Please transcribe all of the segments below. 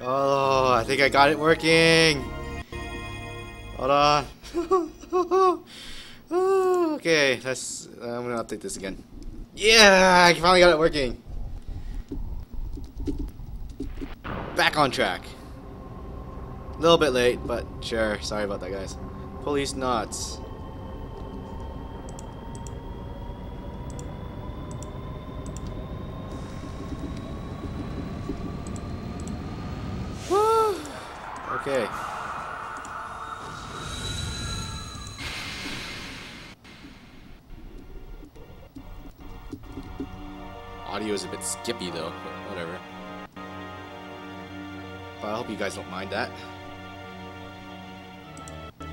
Oh, I think I got it working. Hold on. Okay, let's. I'm gonna update this again. Yeah, I finally got it working. Back on track. A little bit late, but sure. Sorry about that, guys. Policenauts. Woo! Okay. Audio is a bit skippy though, but whatever. But I hope you guys don't mind that.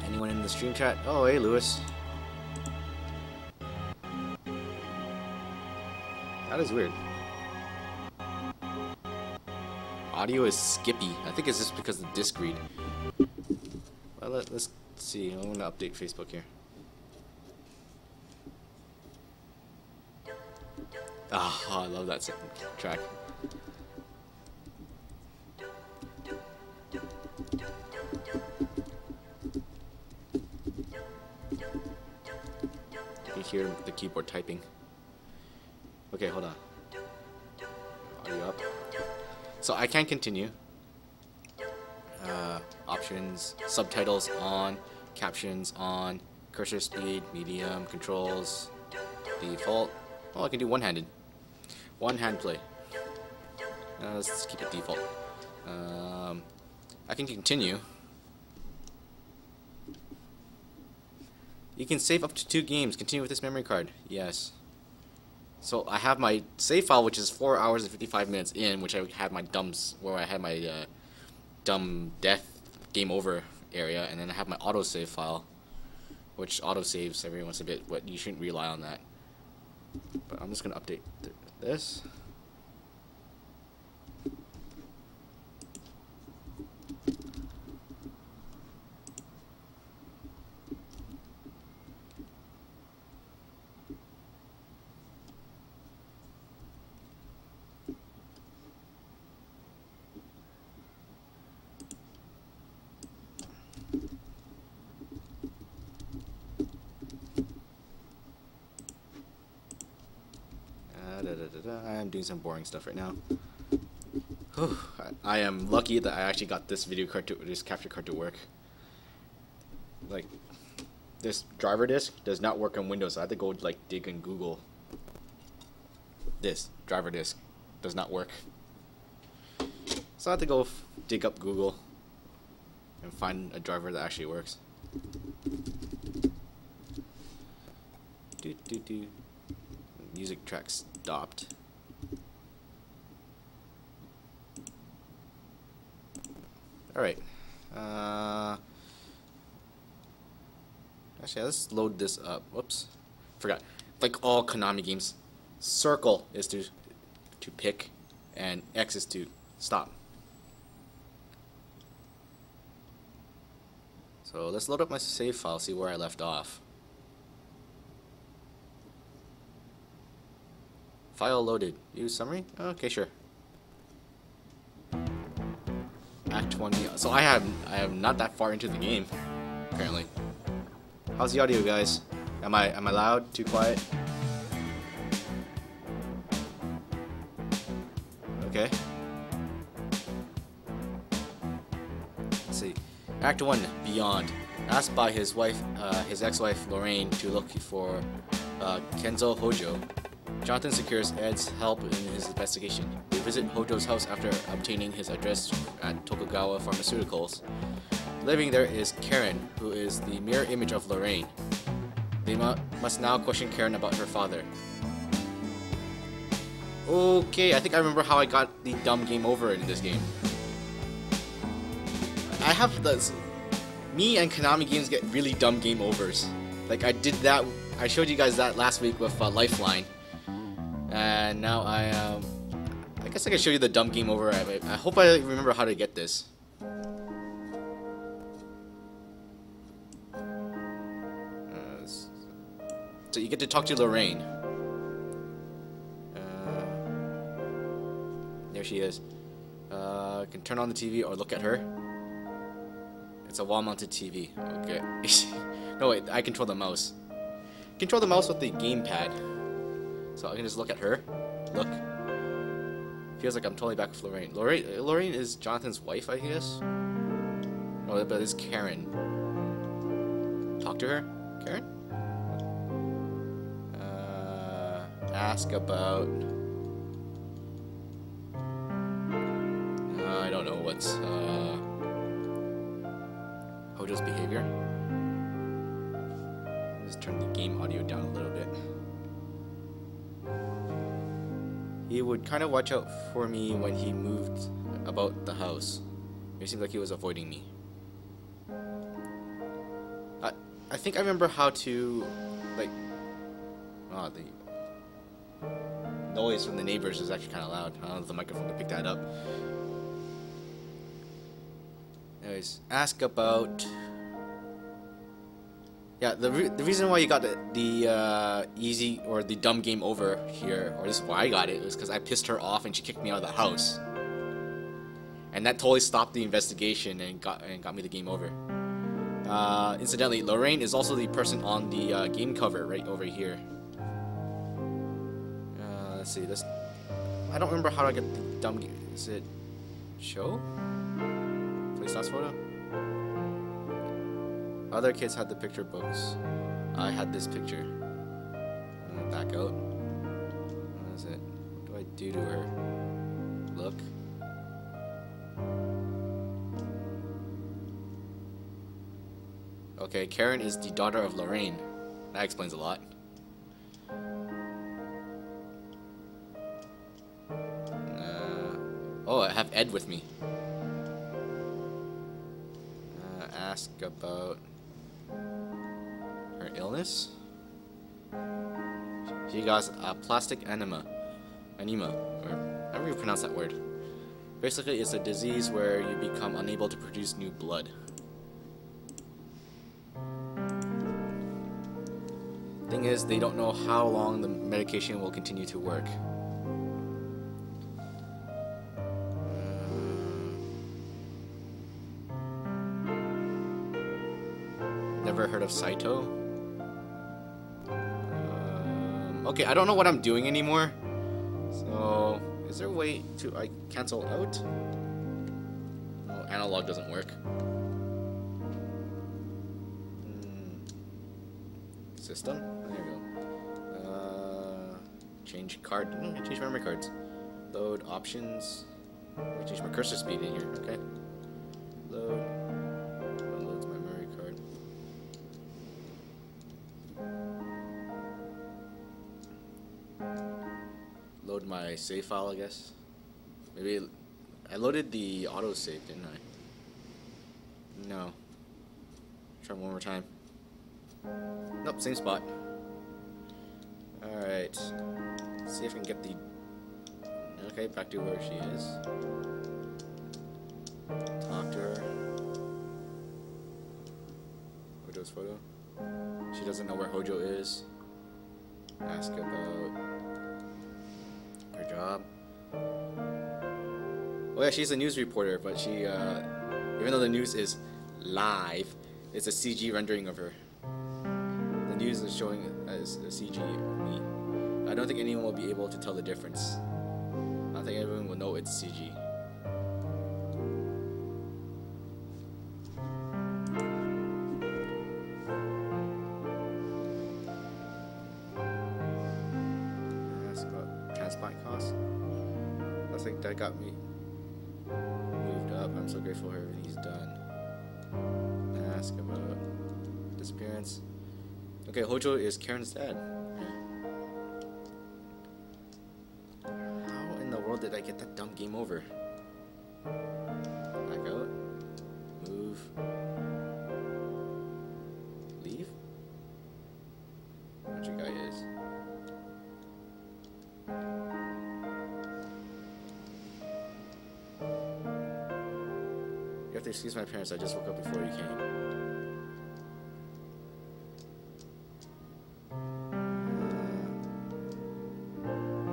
Anyone in the stream chat? Oh, hey, Lewis. That is weird. Audio is skippy. I think it's just because of the disc read. Well, let's see. I'm gonna update Facebook here. Ah, oh, I love that track. You hear the keyboard typing. Okay, hold on. Audio up. So I can continue. Options, subtitles on, captions on, cursor speed, medium, controls, default. Oh, I can do one-handed. One-hand play. Let's keep it default. I can continue. You can save up to 2 games. Continue with this memory card. Yes. So I have my save file, which is 4 hours and 55 minutes in, which I had my where I had my dumb death game over area, and then I have my autosave file, which autosaves every once in a bit, but you shouldn't rely on that. But I'm just gonna update this. I am doing some boring stuff right now. I am lucky that I actually got this capture card to work. Like, this driver disk does not work on Windows, so I had to go like dig in Google. This driver disk does not work, so I had to go dig up Google and find a driver that actually works. Music track stopped. Alright. Actually, let's load this up. Whoops. Forgot. Like all Konami games, circle is to pick, and X is to stop. So let's load up my save file, see where I left off. File loaded. Use summary? Okay, sure. Act 20. So I am not that far into the game, apparently. How's the audio, guys? Am I loud? Too quiet? Okay. Let's see. Act 1, Beyond. Asked by his wife, his ex-wife Lorraine, to look for Kenzo Hojo, Jonathan secures Ed's help in his investigation. They visit Hojo's house after obtaining his address at Tokugawa Pharmaceuticals. Living there is Karen, who is the mirror image of Lorraine. They must now question Karen about her father. Okay, I think I remember how I got the dumb game over in this game. I have this. Me and Konami games get really dumb game overs. Like I did that. I showed you guys that last week with Lifeline. And now I guess I can show you the dumb game over. I hope I remember how to get this. So you get to talk to Lorraine. There she is. can turn on the TV or look at her. It's a wall-mounted TV. Okay. No wait, I control the mouse. Control the mouse with the gamepad. So I can just look at her. Look. Feels like I'm totally back with Lorraine. Lorraine is Jonathan's wife, I guess. Oh, but it's Karen. Talk to her, Karen. Ask about. I don't know what's Hojo's behavior. Just turn the game audio down a little bit. He would kind of watch out for me when he moved about the house. It seemed like he was avoiding me. I think I remember how to, like, the noise from the neighbors is actually kind of loud. I don't know if the microphone can pick that up. Anyways, ask about. Yeah, the reason why you got the easy or the dumb game over here, or this is why I got it, was because I pissed her off and she kicked me out of the house, and that totally stopped the investigation and got me the game over. Incidentally, Lorraine is also the person on the game cover right over here. Let's see this. I don't remember how to get the dumb game. Is it show? Policenauts photo. Other kids had the picture books. I had this picture. I'm gonna back out. What is it? What do I do to her? Look. Okay, Karen is the daughter of Lorraine. That explains a lot. Oh, I have Ed with me. Ask about her illness. She got a plastic anema, or however you pronounce that word. Basically, it's a disease where you become unable to produce new blood. Thing is, they don't know how long the medication will continue to work. Never heard of Saito? Okay, I don't know what I'm doing anymore. So, is there a way to cancel out? Oh, analog doesn't work. System? There you go. Change card. Change memory cards. Load options. Let me change my cursor speed in here. Okay. Load. Loads my memory card. Load my save file, I guess. Maybe I loaded the autosave, didn't I? No. Try one more time. Nope, same spot. Alright. See if I can get the. Okay, back to where she is. Talk to her. Hojo's photo. She doesn't know where Hojo is. Ask about her job. Oh yeah, she's a news reporter, but she, even though the news is live, it's a CG rendering of her. The news is showing as a CG of me. I don't think anyone will be able to tell the difference. I don't think everyone will know it's CG. Ask about transplant costs. That's like that got me moved up. I'm so grateful for everything he's done. Ask about disappearance. Okay, Hojo is Karen's dad. How in the world did I get that dumb game over? Back out. Move. Leave? What your guy is. You have to excuse my parents, I just woke up before you came.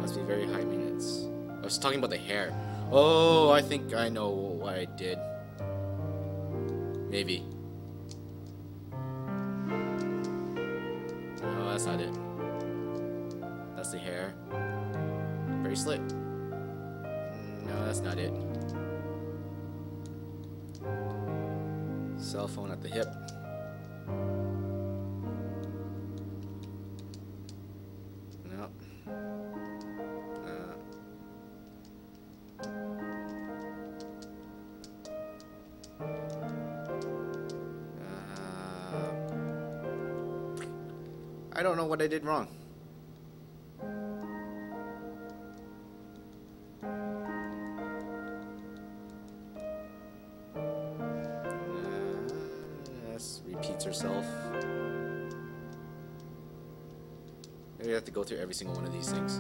Must be very high maintenance. I was talking about the hair. Oh, I think I know what I did. Maybe. No, that's not it. That's the hair. Bracelet. No, that's not it. Cell phone at the hip. No. I don't know what I did wrong. This repeats herself. Maybe I have to go through every single one of these things.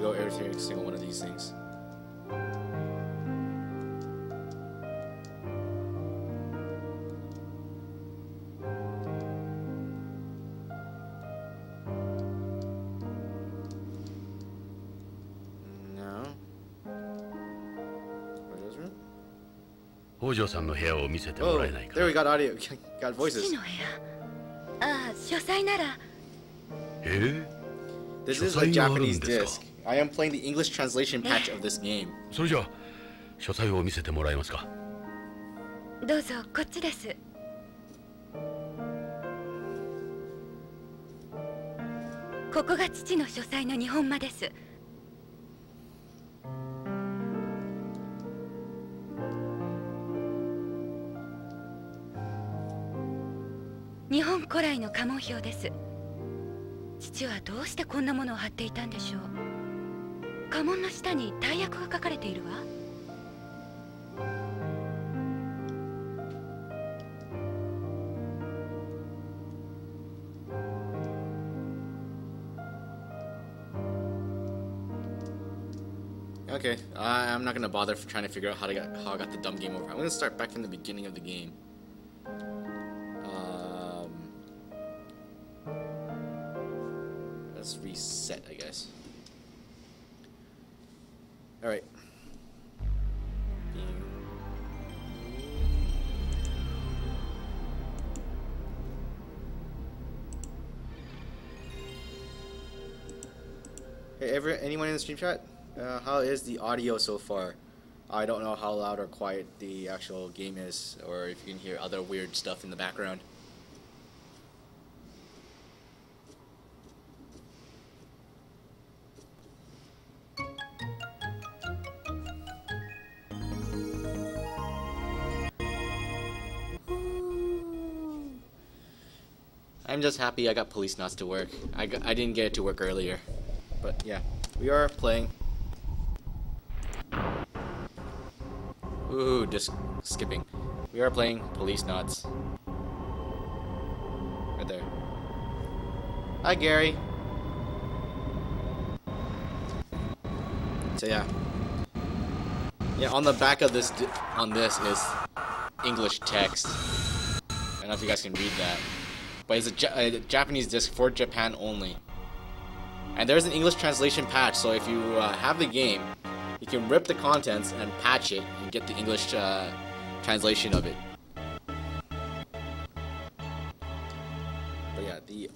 Go every single one of these things. No. What is it? 北条さんの部屋を見せてもらえないか。 There we got audio, got voices. 父の部屋。ああ、書斎なら。This is a Japanese disc. I am playing the English translation patch of this game. それじゃあ書斎を見せてもらえますか。どうぞこっちです。ここが父の書斎の日本間です。日本古来の家紋表です。父はどうしてこんなものを貼っていたんでしょう。家紋の下に大役が書かれているわ。Okay, I'm not gonna bother trying to figure out how I got the dumb game over. I'm gonna start back from the beginning of the game. Let's reset, I guess. All right. Hey, anyone in the stream chat? How is the audio so far? I don't know how loud or quiet the actual game is, or if you can hear other weird stuff in the background. I'm just happy I got Policenauts to work. I didn't get it to work earlier. But yeah, we are playing. Ooh, just skipping. We are playing Policenauts. Right there. Hi, Gary. So yeah. Yeah, on the back of this is English text. I don't know if you guys can read that. But it's a Japanese disc for Japan only. And there's an English translation patch, so if you have the game, you can rip the contents and patch it and get the English translation of it. But yeah, the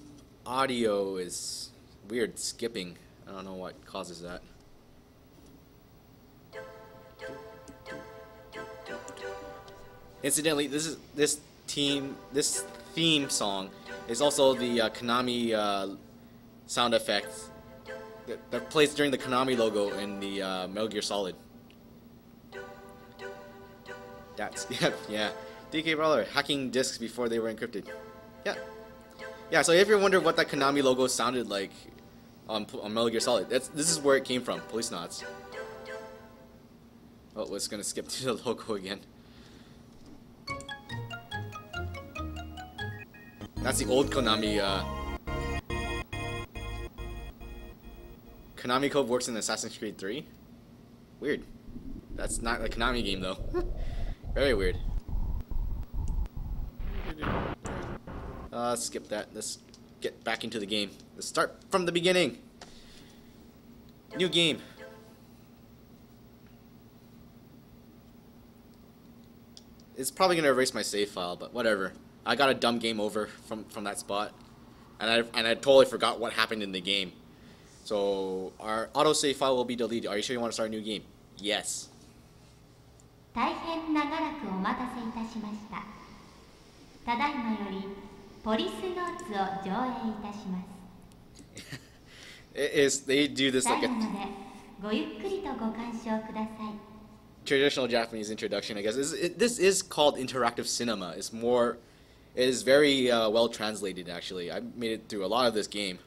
audio is weird skipping. I don't know what causes that. Incidentally, this theme song is also the Konami sound effect that plays during the Konami logo in the Metal Gear Solid. That's yeah. DK Brawler hacking discs before they were encrypted. Yeah. So if you're wondering what that Konami logo sounded like on Metal Gear Solid, this is where it came from. Policenauts. Oh, it's gonna skip to the logo again. That's the old Konami. Konami code works in Assassin's Creed 3. Weird. That's not a Konami game though. Very weird. Skip that. Let's get back into the game. Let's start from the beginning. New game. It's probably gonna erase my save file, but whatever. I got a dumb game over from that spot, and I totally forgot what happened in the game. So our autosave file will be deleted. Are you sure you want to start a new game? Yes. 大変長らくお待たせいたしました。ただいまよりポリスノーツを上映いたします。They do this like 最後までごゆっくりとご鑑賞ください。Traditional Japanese introduction, I guess. This is called interactive cinema. It is very well translated, actually. I made it through a lot of this game.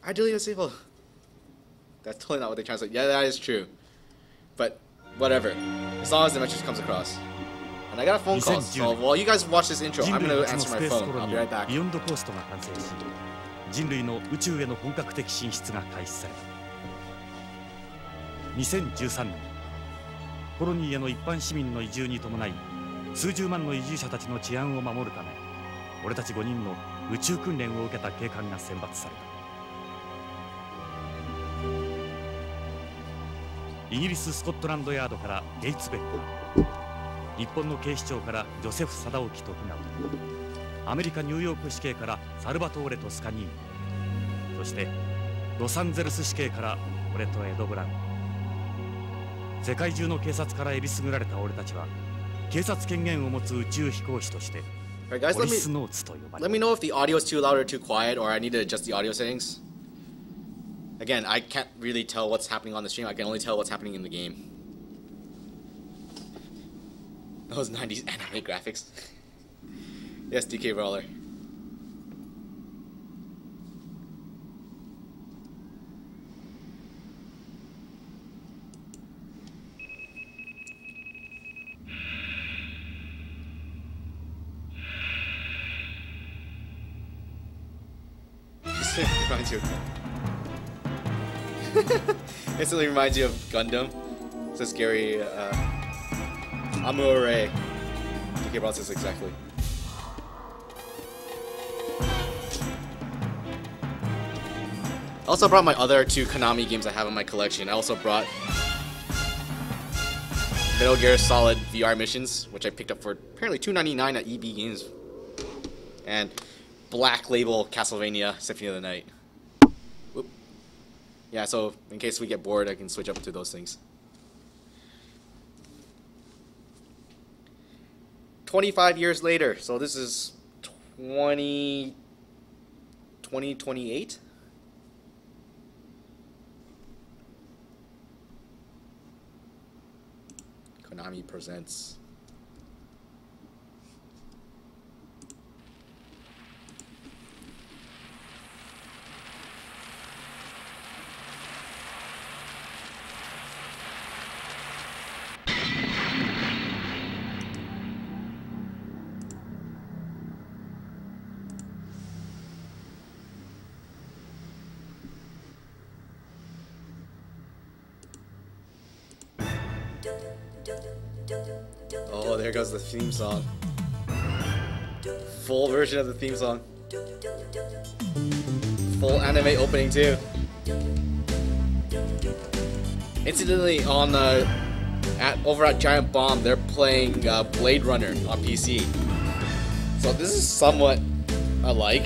I deleted a save file. That's totally not what they translate. Yeah, that is true. But whatever. As long as the message comes across. And I got a phone call. So while you guys watch this intro, I'm going to answer my phone. I'll be right back. 人類の宇宙への本格的進出が開始され2013年コロニーへの一般市民の移住に伴い数十万の移住者たちの治安を守るため俺たち5人の宇宙訓練を受けた警官が選抜されたイギリススコットランドヤードからゲイツ・ベッカー日本の警視庁からジョセフ・貞興徳川アメリカ・ニューヨーク市警からサルバトーレ・トスカニーニそしてロサンゼルス市警から俺とエド・ブラウン世界中の警察からえりすぐられた俺たちは警察権限を持つ宇宙飛行士としてポリスノーツと呼ばれ Let me know if the audio is too loud or too quiet, or I need to adjust the audio settings. Again, I can't really tell what's happening on the stream. I can only tell what's happening in the game. Those 90s anime graphics. Yes, DK Brawler. Instantly reminds you of Gundam. It's a scary Amore. DK Brawler says exactly. I also brought my other two Konami games I have in my collection. I also brought Metal Gear Solid VR Missions, which I picked up for apparently $2.99 at EB Games, and Black Label Castlevania Symphony of the Night. Oop. Yeah, so in case we get bored, I can switch up to those things. 25 years later, so this is 2028? Konami presents. Oh, there goes the theme song. Full version of the theme song. Full anime opening too. Incidentally, on over at Giant Bomb, they're playing Blade Runner on PC. So this is somewhat alike.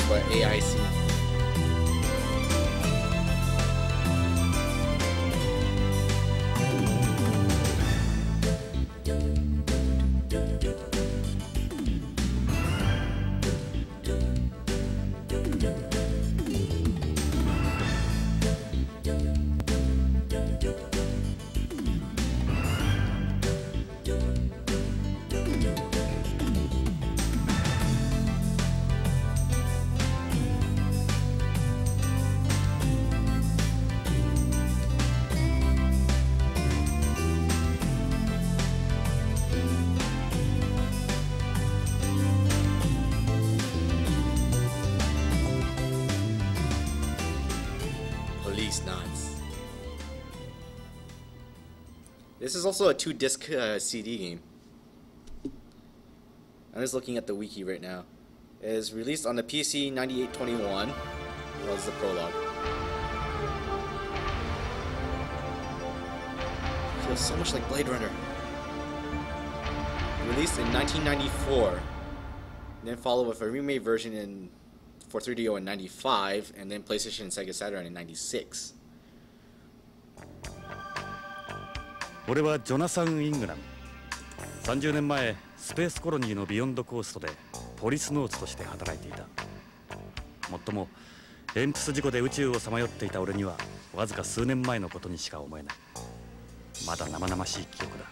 By AIC. This is also a 2-disc CD game. I'm just looking at the wiki right now. It is released on the PC 9821. Was the prologue. Feels so much like Blade Runner. Released in 1994. Then followed with a remade version for 3DO in 95, and then PlayStation and Sega Saturn in 96. 俺はジョナサン・イングラム。30年前スペースコロニーのビヨンドコーストでポリスノーツとして働いていた。もっとも鉛筆事故で宇宙をさまよっていた俺にはわずか数年前のことにしか思えない。まだ生々しい記憶だ。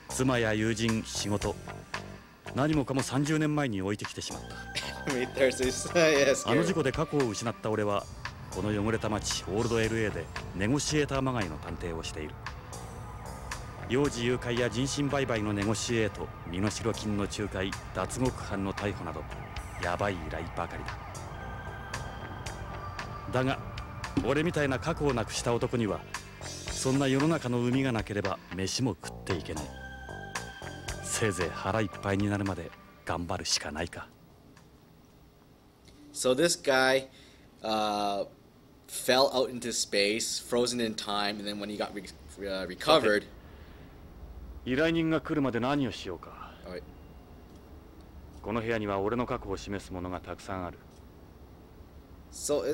妻や友人、仕事、何もかも30年前に置いてきてしまった。あの事故で過去を失った俺はこの汚れた街オールド LA でネゴシエーターまがいの探偵をしている。幼児誘拐や人身売買のネゴシエート、身代金の仲介、脱獄犯の逮捕などヤバい依頼ばかりだ。だが俺みたいな過去をなくした男にはそんな世の中の海がなければ飯も食っていけない。せいぜい腹いっぱいになるまで頑張るしかないか。So this guy fell out into space, frozen in time, and then when he got recovered... 依頼人が来るまで何をしようか。この部屋には俺の過去を示すものがたくさんある。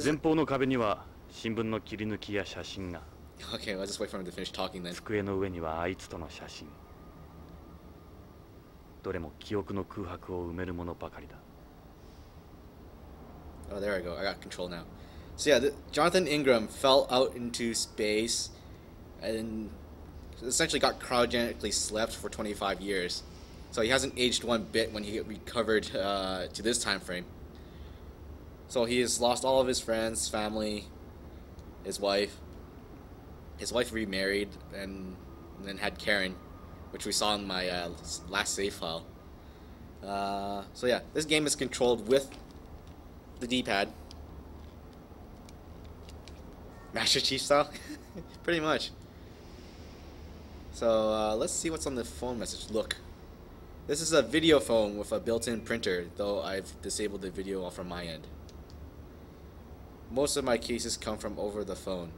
前方の壁には新聞の切り抜きや写真が。Okay, I'll just wait for him to finish talking then. 机の上にはあいつとの写真。どれも記憶の空白を埋めるものばかりだ。Oh, there I go. I got control now. So yeah, Jonathan Ingram fell out into space and essentially got cryogenically slept for 25 years. So he hasn't aged one bit when he recovered to this time frame. So he has lost all of his friends, family, his wife. His wife remarried and then had Karen, which we saw in my last save file. So yeah, this game is controlled with the D-pad. Master Chief style? Pretty much. So let's see what's on the phone message. Look. This is a video phone with a built-in printer, though I've disabled the video off from my end. Most of my cases come from over the phone.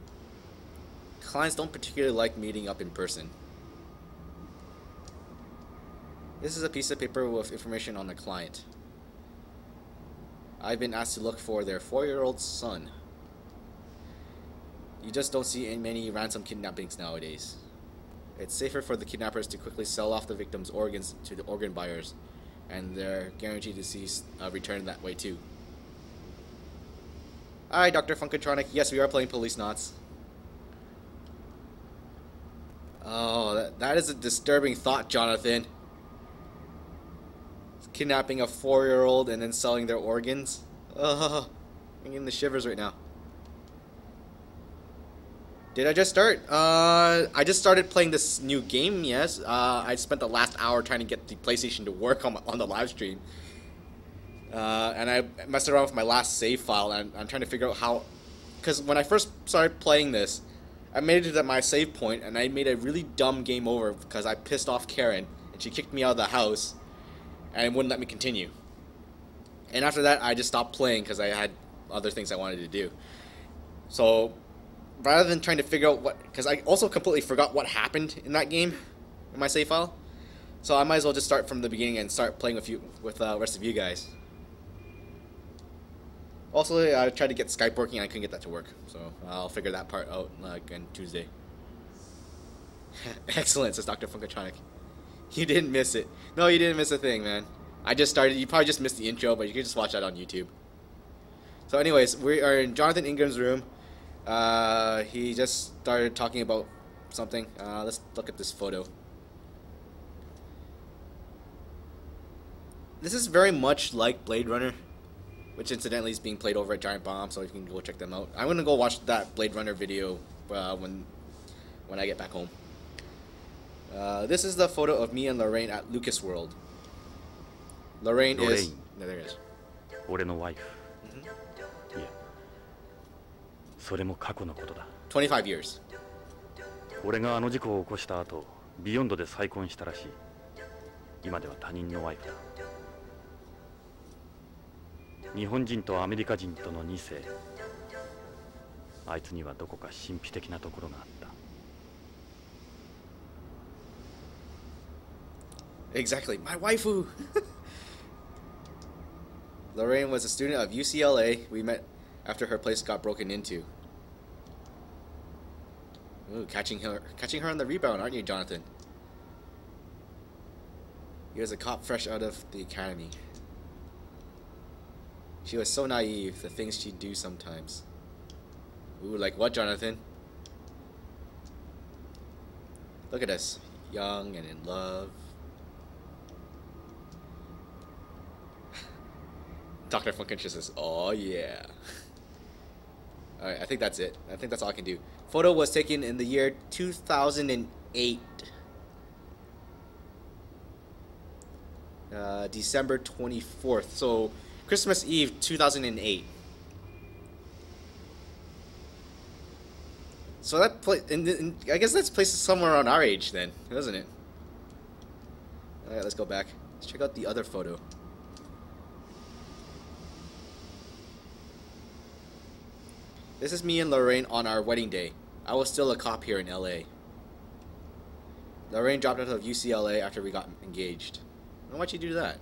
Clients don't particularly like meeting up in person. This is a piece of paper with information on the client. I've been asked to look for their 4-year-old son. You just don't see many ransom kidnappings nowadays. It's safer for the kidnappers to quickly sell off the victim's organs to the organ buyers, and they're guaranteed to see return that way too. Hi, Dr. Funkatronic. Yes, we are playing Policenauts. Oh, that is a disturbing thought, Jonathan. Kidnapping a 4-year-old and then selling their organs. I'm getting the shivers right now. Did I just start? I just started playing this new game, yes. I spent the last hour trying to get the PlayStation to work on the live stream. And I messed around with my last save file, and I'm trying to figure out how... Because when I first started playing this, I made it to my save point, and I made a really dumb game over because I pissed off Karen, and she kicked me out of the house, and wouldn't let me continue. And after that, I just stopped playing because I had other things I wanted to do. So, rather than trying to figure out what... Because I also completely forgot what happened in that game, in my save file. So I might as well just start from the beginning and start playing with the rest of you guys. Also, I tried to get Skype working, and I couldn't get that to work. So I'll figure that part out on Tuesday. Excellent, says Dr. Funkatronic. You didn't miss it. No, you didn't miss a thing, man. I just started. You probably just missed the intro, but you can just watch that on YouTube. So anyways, we are in Jonathan Ingram's room. He just started talking about something. Let's look at this photo. This is very much like Blade Runner, which incidentally is being played over at Giant Bomb, so you can go check them out. I'm gonna go watch that Blade Runner video when I get back home. This is the photo of me and Lorraine at Lucas World. Lorraine is... No, there it is. 俺のワイフ。いや、それも過去のことだ。25 years. 俺があの事故を起こした後、ビヨンドで再婚したらしい。今では他人のワイフだ。日本人とアメリカ人との2世。あいつにはどこか神秘的なところがあった。Exactly, my waifu! Lorraine was a student of UCLA. We met after her place got broken into. Ooh, catching her on the rebound, aren't you, Jonathan? He was a cop fresh out of the academy. She was so naive, the things she'd do sometimes. Ooh, like what, Jonathan? Look at us, young and in love. Dr. Funkinch says, oh yeah. Alright, I think that's it. I think that's all I can do. Photo was taken in the year 2008. December 24th. So, Christmas Eve 2008. So that I guess that's placed somewhere around our age then, doesn't it? Alright, let's go back. Let's check out the other photo. This is me and Lorraine on our wedding day. I was still a cop here in LA. Lorraine dropped out of UCLA after we got engaged. Why'd you do that?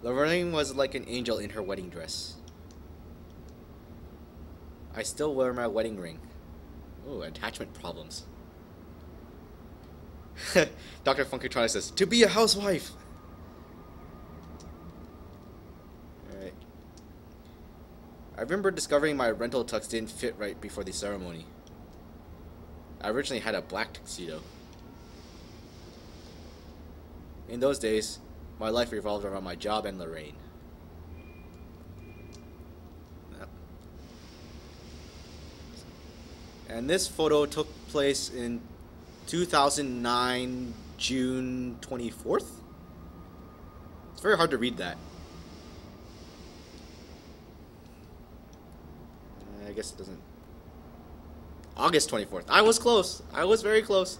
Lorraine was like an angel in her wedding dress. I still wear my wedding ring. Ooh, attachment problems. Dr. Funkertronic says, to be a housewife! Alright. I remember discovering my rental tux didn't fit right before the ceremony. I originally had a black tuxedo. In those days, my life revolved around my job and Lorraine. And this photo took place in 2009, June 24th? It's very hard to read that. I guess it doesn't. August 24th. I was close. I was very close.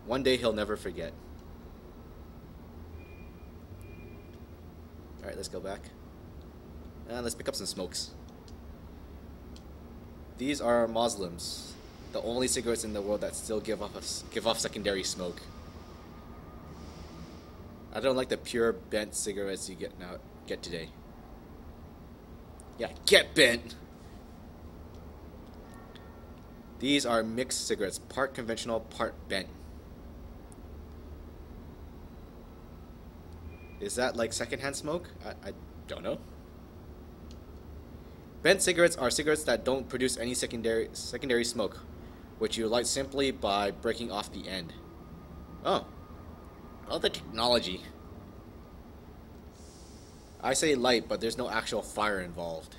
One day he'll never forget. Alright, let's go back. And let's pick up some smokes. These are Muslims. The only cigarettes in the world that still give off secondary smoke. I don't like the pure bent cigarettes you get today. Yeah, get bent! These are mixed cigarettes, part conventional, part bent. Is that like secondhand smoke? I don't know. Bent cigarettes are cigarettes that don't produce any secondary smoke, which you light simply by breaking off the end. Oh. Oh, the technology. I say light, but there's no actual fire involved.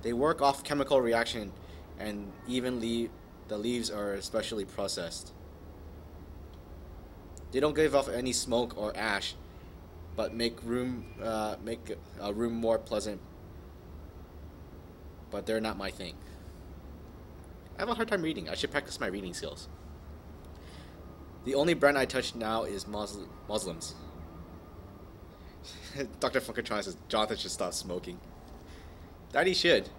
They work off chemical reaction, and even the leaves are specially processed. They don't give off any smoke or ash, but make a room more pleasant. But they're not my thing. I have a hard time reading. I should practice my reading skills. The only brand I touch now is Muslims. Dr. Funkertron says Jonathan should stop smoking. That he should.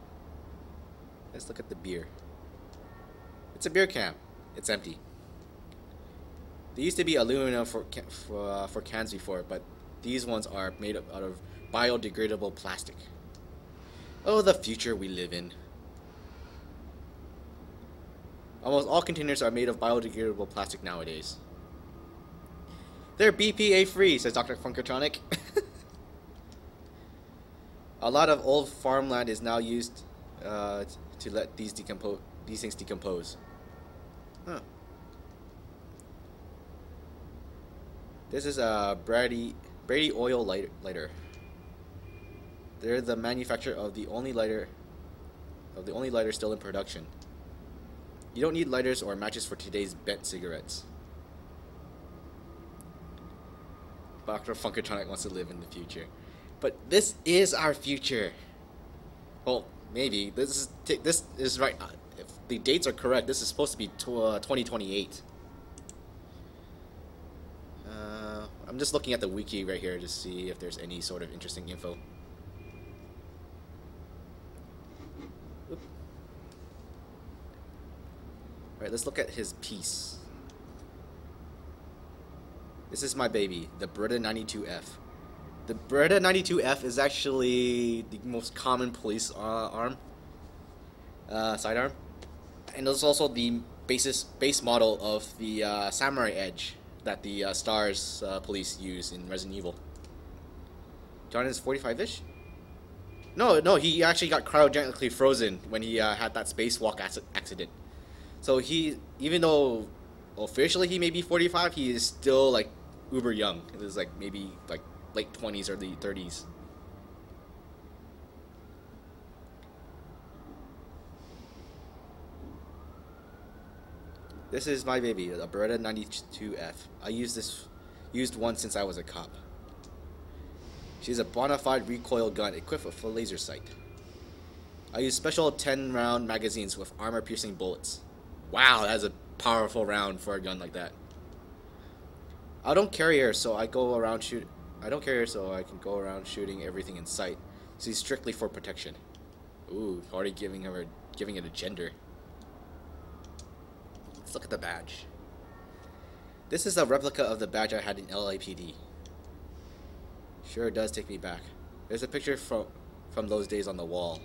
Let's look at the beer. It's a beer can. It's empty. They used to be aluminum for cans before, but these ones are made out of biodegradable plastic. Oh, the future we live in. Almost all containers are made of biodegradable plastic nowadays. They're BPA free, says Dr. Funkertronic. A lot of old farmland is now used to let these things decompose. Huh. This is a Brady oil lighter. They're the manufacturer of the only lighter still in production. You don't need lighters or matches for today's bent cigarettes. Dr. Funkertronic wants to live in the future. But this is our future. Well, maybe this is right. If the dates are correct, this is supposed to be 2028. I'm just looking at the wiki right here to see if there's any sort of interesting info. Oop. Alright, let's look at his piece. This is my baby, the Beretta 92F. The Beretta 92F is actually the most common police sidearm. And it's also the base model of the Samurai Edge that the STARS police use in Resident Evil. John is 45-ish? No, he actually got cryogenically frozen when he had that spacewalk accident. So even though officially he may be 45, he is still like uber young. It was like maybe like late 20s, early 30s. This is my baby, a Beretta 92F. I used one since I was a cop. She's a bona fide recoil gun equipped with a laser sight. I use special 10-round magazines with armor-piercing bullets. Wow, that's a powerful round for a gun like that. I don't carry her, so I can go around shooting everything in sight. She's strictly for protection. Ooh, already giving it a gender. Let's look at the badge. This is a replica of the badge I had in LAPD. Sure does take me back. There's a picture from those days on the wall.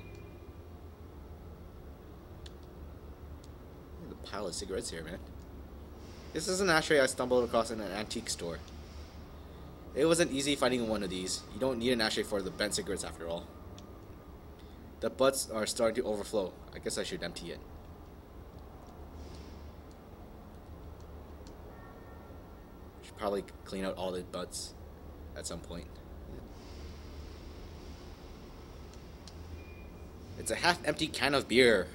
There's a pile of cigarettes here, man. This is an ashtray I stumbled across in an antique store. It wasn't easy finding one of these. You don't need an ashtray for the bent cigarettes after all. The butts are starting to overflow. I guess I should empty it. Should probably clean out all the butts at some point. It's a half-empty can of beer.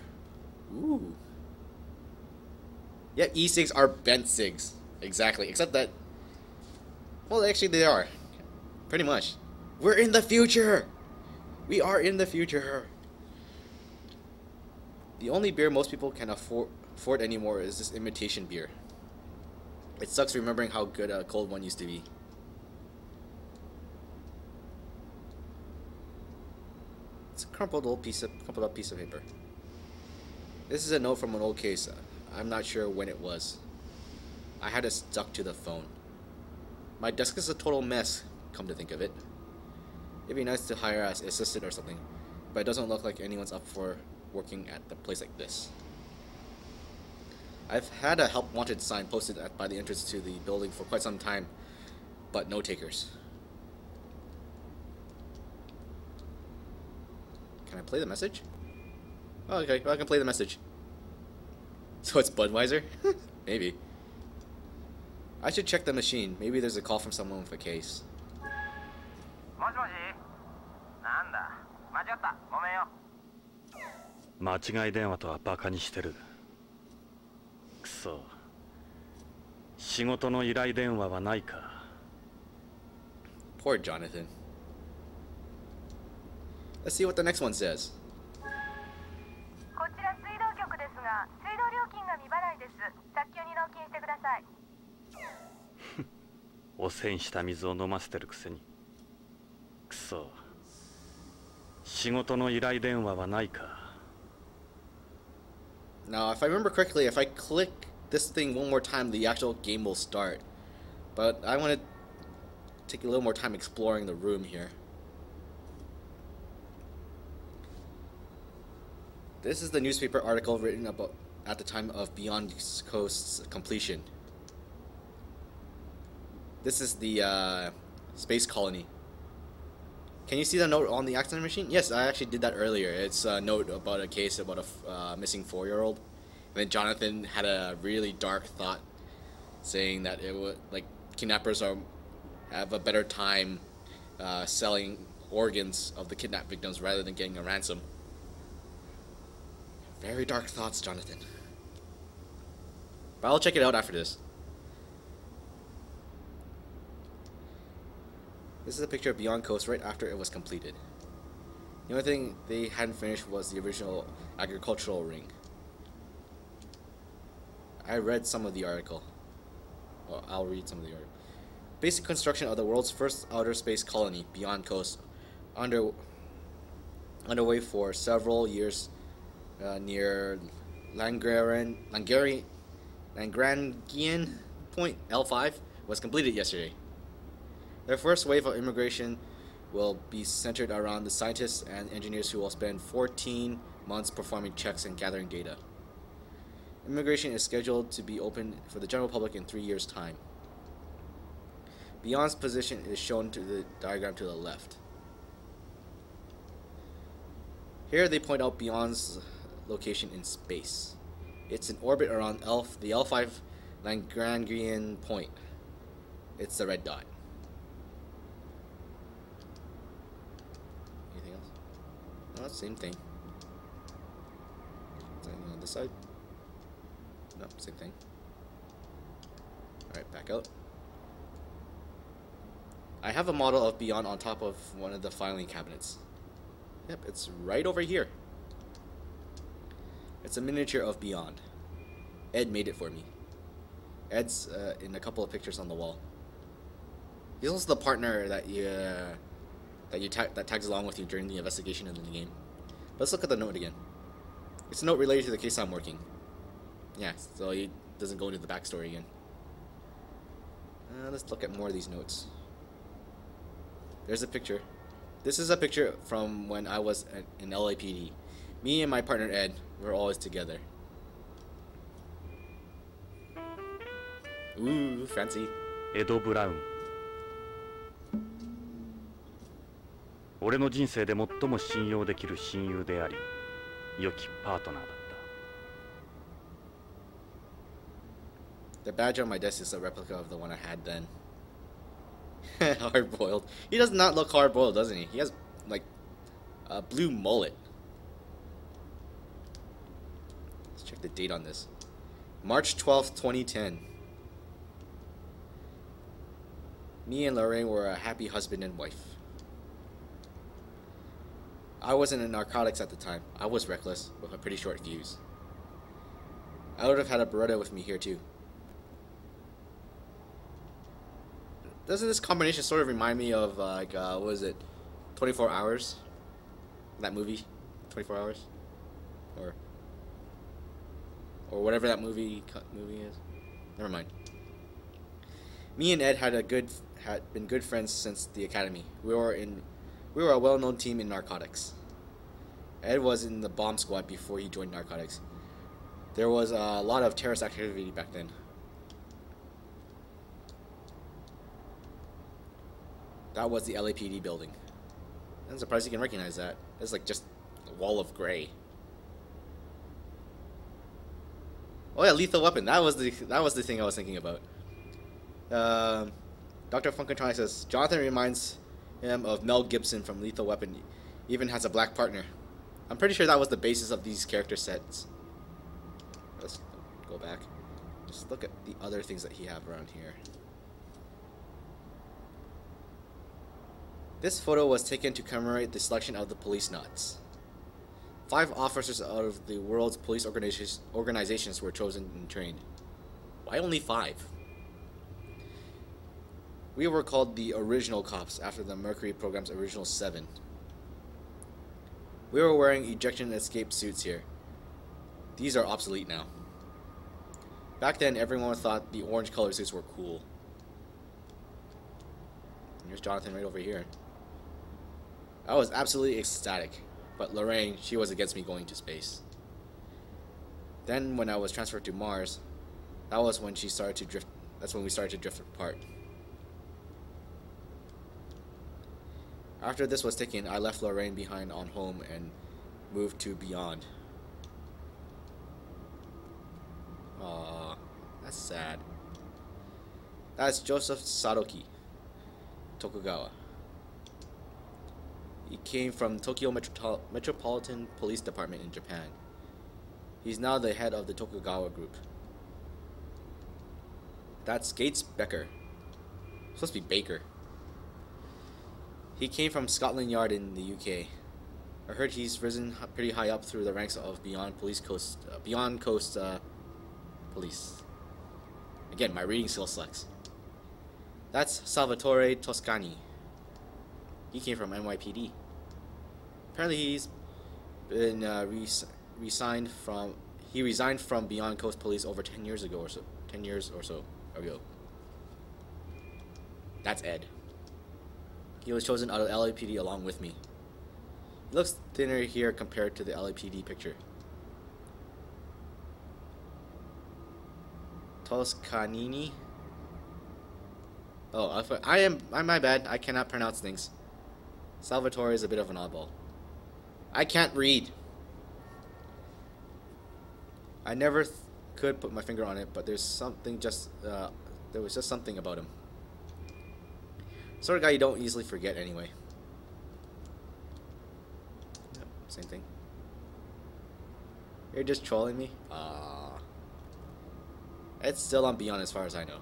Ooh. Yeah, e-cigs are bent cigs. Exactly. Except that... well, actually they are. Pretty much. We're in the future! We are in the future! The only beer most people can afford anymore is this imitation beer. It sucks remembering how good a cold one used to be. It's a crumpled up piece of paper. This is a note from an old case. I'm not sure when it was. I had it stuck to the phone. My desk is a total mess, come to think of it. It'd be nice to hire an assistant or something, but it doesn't look like anyone's up for working at a place like this. I've had a help wanted sign posted by the entrance to the building for quite some time, but no takers. Can I play the message? Oh, okay, well, I can play the message. So it's Budweiser? Maybe. I should check the machine. Maybe there's a call from someone with a case. Poor Jonathan. Let's see what the next one says. Now, if I remember correctly, if I click this thing one more time, the actual game will start. But I want to take a little more time exploring the room here. This is the newspaper article written about at the time of Beyond Coast's completion. This is the space colony. Can you see the note on the accident machine? Yes, I actually did that earlier. It's a note about a case about a missing 4-year-old. And then Jonathan had a really dark thought saying that it would, like, kidnappers have a better time selling organs of the kidnapped victims rather than getting a ransom. Very dark thoughts, Jonathan. But I'll check it out after this. This is a picture of Beyond Coast right after it was completed. The only thing they hadn't finished was the original agricultural ring. I read some of the article. Well, I'll read some of the article. Basic construction of the world's first outer space colony, Beyond Coast, underway for several years near Langrangian Point L5 was completed yesterday. Their first wave of immigration will be centered around the scientists and engineers who will spend 14 months performing checks and gathering data. Immigration is scheduled to be open for the general public in 3 years' time. Beyond's position is shown to the diagram to the left. Here they point out Beyond's location in space. It's in orbit around the L5 Lagrangian point. It's the red dot. Anything else? No, same thing. Is there anything on this side? No, same thing. Alright, back out. I have a model of Beyond on top of one of the filing cabinets. Yep, it's right over here. It's a miniature of Beyond. Ed made it for me. Ed's in a couple of pictures on the wall. He's also the partner that tags along with you during the investigation in the game. Let's look at the note again. It's a note related to the case I'm working. Yeah, so he doesn't go into the backstory again. Let's look at more of these notes. There's a picture. This is a picture from when I was in LAPD. Me and my partner Ed were always together. Ooh, fancy. エド・ブラウン。俺の人生で最も信用できる親友であり、良きパートナーだった。 The badge on my desk is a replica of the one I had then. Hard-boiled. He does not look hard-boiled, doesn't he? He has, like, a blue mullet. Let's check the date on this. March 12th, 2010. Me and Lorraine were a happy husband and wife. I wasn't in narcotics at the time. I was reckless, with a pretty short fuse. I would have had a Beretta with me here, too. Doesn't this combination sort of remind me of, like, what is it? 24 Hours? That movie? 24 Hours? Or whatever that movie is. Never mind. Me and Ed had been good friends since the academy. We were a well-known team in narcotics. Ed was in the bomb squad before he joined narcotics. There was a lot of terrorist activity back then. That was the LAPD building. I'm surprised you can recognize that. It's like just a wall of gray. Oh yeah, Lethal Weapon. That was the thing I was thinking about. Dr. Funkentronic says Jonathan reminds him of Mel Gibson from Lethal Weapon. Even has a black partner. I'm pretty sure that was the basis of these character sets. Let's go back. Just look at the other things that he have around here. This photo was taken to commemorate the selection of the Policenauts. 5 officers out of the world's police organizations were chosen and trained. Why only 5? We were called the original cops after the Mercury program's original 7. We were wearing ejection escape suits here. These are obsolete now. Back then, everyone thought the orange color suits were cool. And here's Jonathan right over here. I was absolutely ecstatic, but Lorraine, she was against me going to space. Then when I was transferred to Mars, that was when she started to drift. That's when we started to drift apart. After this was taken, I left Lorraine behind on home and moved to Beyond. Aww, that's sad. That's Joseph Sadoki, Tokugawa. He came from Tokyo Metropolitan Police Department in Japan. He's now the head of the Tokugawa group. That's Gates Becker. Supposed to be Baker. He came from Scotland Yard in the UK. I heard he's risen pretty high up through the ranks of Beyond Coast Police. Again, my reading skill sucks. That's Salvatore Toscani. He came from NYPD. Apparently, he's been resigned from. He resigned from Beyond Coast Police over 10 years ago or so. 10 years or so ago. That's Ed. He was chosen out of LAPD along with me. He looks thinner here compared to the LAPD picture. Toscanini. Oh, I'm my bad. I cannot pronounce things. Salvatore is a bit of an oddball. I can't read. I never could put my finger on it, but there's something there was just something about him. Sort of guy you don't easily forget anyway. Yep, same thing. You're just trolling me? It's still on Beyond as far as I know.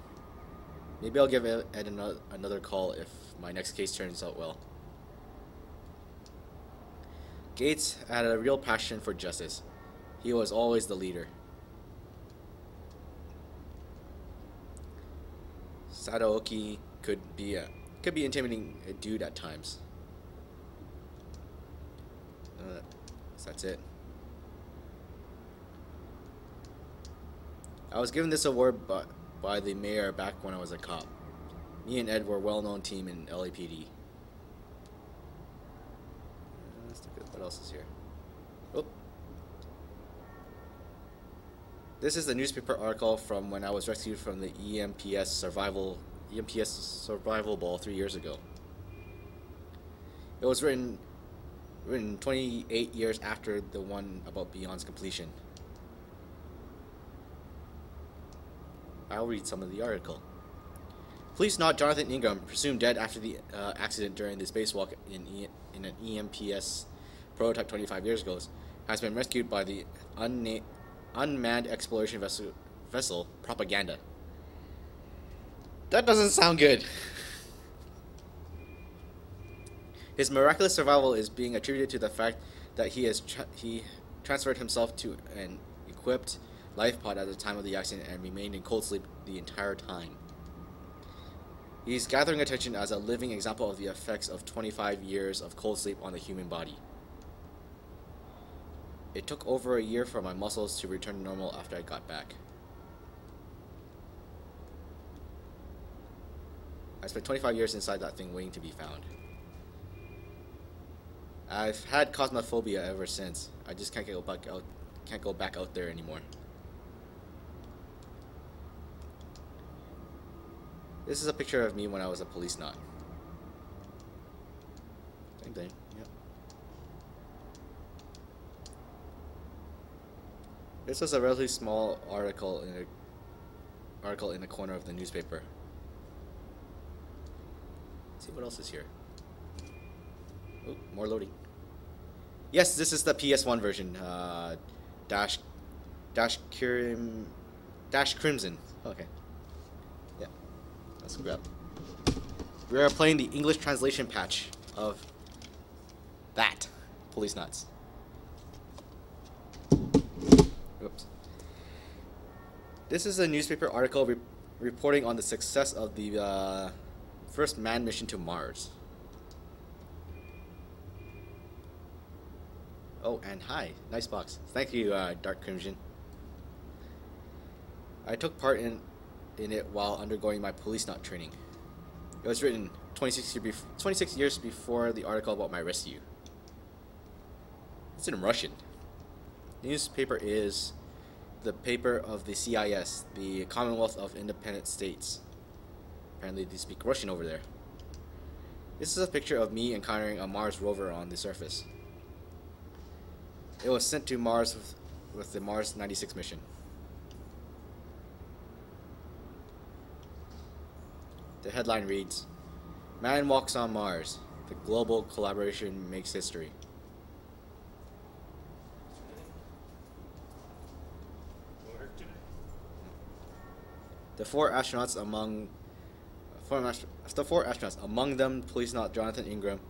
Maybe I'll give Ed another call if my next case turns out well. Gates had a real passion for justice. He was always the leader. Sadaoki could be intimidating a dude at times. That's it. I was given this award by the mayor back when I was a cop. Me and Ed were a well-known team in LAPD. Let's look at what else is here. Oh. This is the newspaper article from when I was rescued from the EMPS survival ball 3 years ago. It was written 28 years after the one about Beyond's completion. I'll read some of the article. Police not Jonathan Ingram, presumed dead after the accident during the spacewalk in an EMPS prototype 25 years ago, has been rescued by the unmanned exploration vessel Propaganda. That doesn't sound good. His miraculous survival is being attributed to the fact that he transferred himself to an equipped life pod at the time of the accident and remained in cold sleep the entire time. He's gathering attention as a living example of the effects of 25 years of cold sleep on the human body. It took over a year for my muscles to return to normal after I got back. I spent 25 years inside that thing waiting to be found. I've had cosmophobia ever since. I just can't go back out there anymore. This is a picture of me when I was a Policenaut. Same thing, yep. This was a relatively small article in the corner of the newspaper. Let's see what else is here. Oh, more loading. Yes, this is the PS1 version. Dash Crimson. Okay. Yeah. Let's grab. We are playing the English translation patch of that Policenauts. Oops. This is a newspaper article reporting on the success of the first manned mission to Mars. Oh, and hi. Nice box. Thank you, Dark Crimson. I took part in it while undergoing my Policenaut training. It was written 26 years before the article about my rescue. It's in Russian. The newspaper is the paper of the CIS, the Commonwealth of Independent States. Apparently they speak Russian over there. This is a picture of me encountering a Mars rover on the surface. It was sent to Mars with the Mars 96 mission. The headline reads, "Man walks on Mars. The global collaboration makes history." The four astronauts, among them Policenaut Jonathan Ingram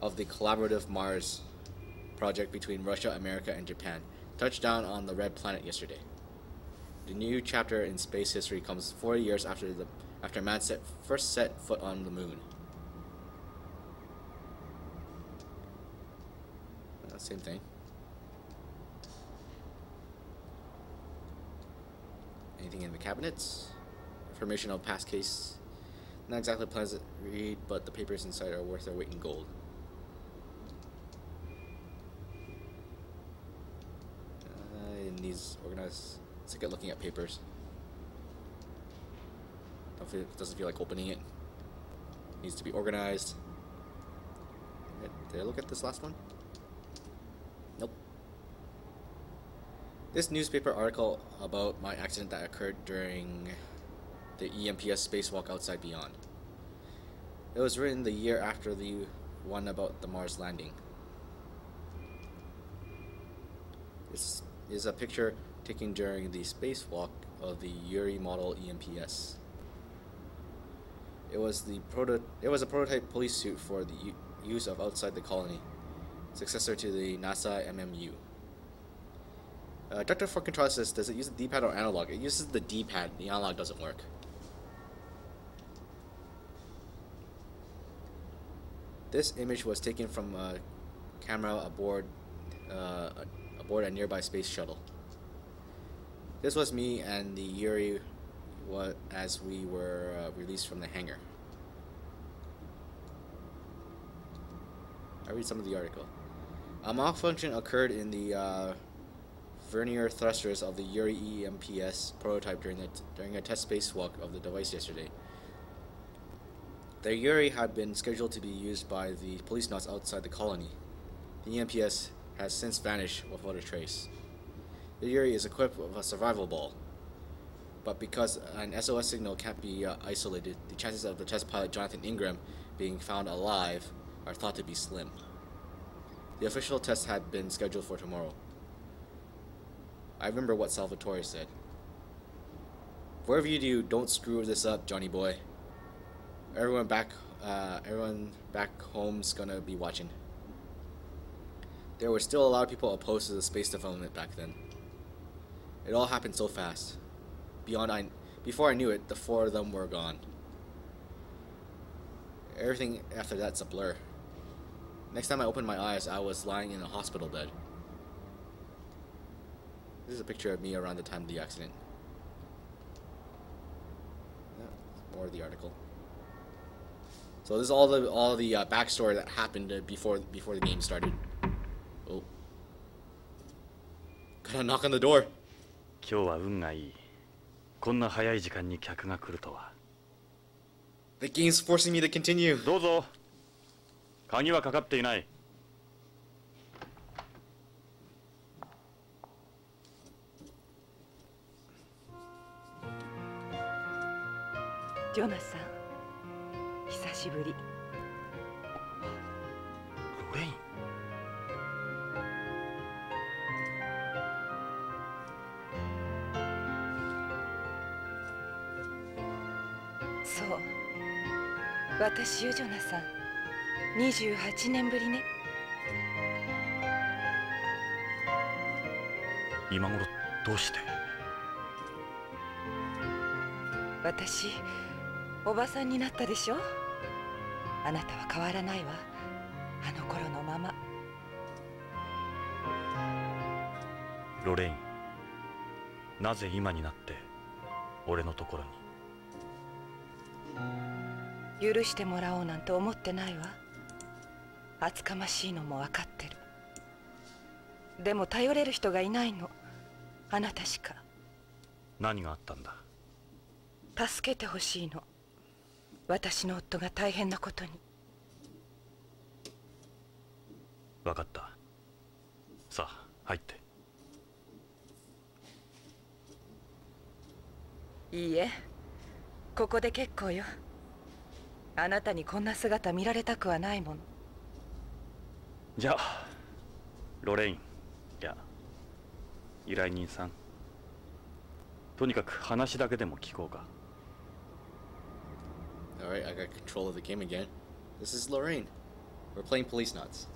of the collaborative Mars project between Russia, America, and Japan touched down on the Red Planet yesterday. The new chapter in space history comes 40 years after man first set foot on the moon. Same thing. Anything in the cabinets? Informational past case. Not exactly pleasant read, but the papers inside are worth their weight in gold. It needs organized. It's like looking at papers. Doesn't feel like opening it. Needs to be organized. Did I look at this last one? Nope. This newspaper article about my accident that occurred during the EMPS spacewalk outside Beyond. It was written the year after the one about the Mars landing. This is a picture taken during the spacewalk of the Yuri model EMPS. It was a prototype police suit for the use of outside the colony, successor to the NASA MMU. Dr. For Control says, does it use the D-pad or analog? It uses the D-pad. The analog doesn't work. This image was taken from a camera aboard a nearby space shuttle. This was me and the Yuri as we were released from the hangar. I read some of the article. A malfunction occurred in the vernier thrusters of the Yuri EMPS prototype during a test spacewalk of the device yesterday. The Yuri had been scheduled to be used by the Policenauts outside the colony. The EMPS has since vanished without a trace. The Yuri is equipped with a survival ball, but because an SOS signal can't be isolated, the chances of the test pilot Jonathan Ingram being found alive are thought to be slim. The official test had been scheduled for tomorrow. I remember what Salvatore said. Whatever you do, don't screw this up, Johnny boy. Everyone back home's gonna be watching. There were still a lot of people opposed to the space development back then. It all happened so fast. Before I knew it, the four of them were gone. Everything after that's a blur. Next time I opened my eyes, I was lying in a hospital bed. This is a picture of me around the time of the accident. More of the article. So this is all the backstory that happened before the game started. Oh, gotta knock on the door. 今日は運がいい。こんな早い時間に客が来るとは。The game's forcing me to continue. どうぞ。鍵はかかっていない。ジョナサン、久しぶり。ロレイン。そう、私よジョナサン。28年ぶりね。今頃どうして？私おばさんになったでしょ。あなたは変わらないわ。あの頃のまま。ロレイン、なぜ今になって俺のところに？許してもらおうなんて思ってないわ。厚かましいのも分かってる。でも頼れる人がいないの。あなたしか。何があったんだ？助けてほしいの。私の夫が大変なことに。分かった。さあ入って。いいえ、ここで結構よ。あなたにこんな姿見られたくはないもの。じゃあロレイン、いや依頼人さん、とにかく話だけでも聞こうか。Alright, I got control of the game again. This is Lorraine. We're playing Policenauts.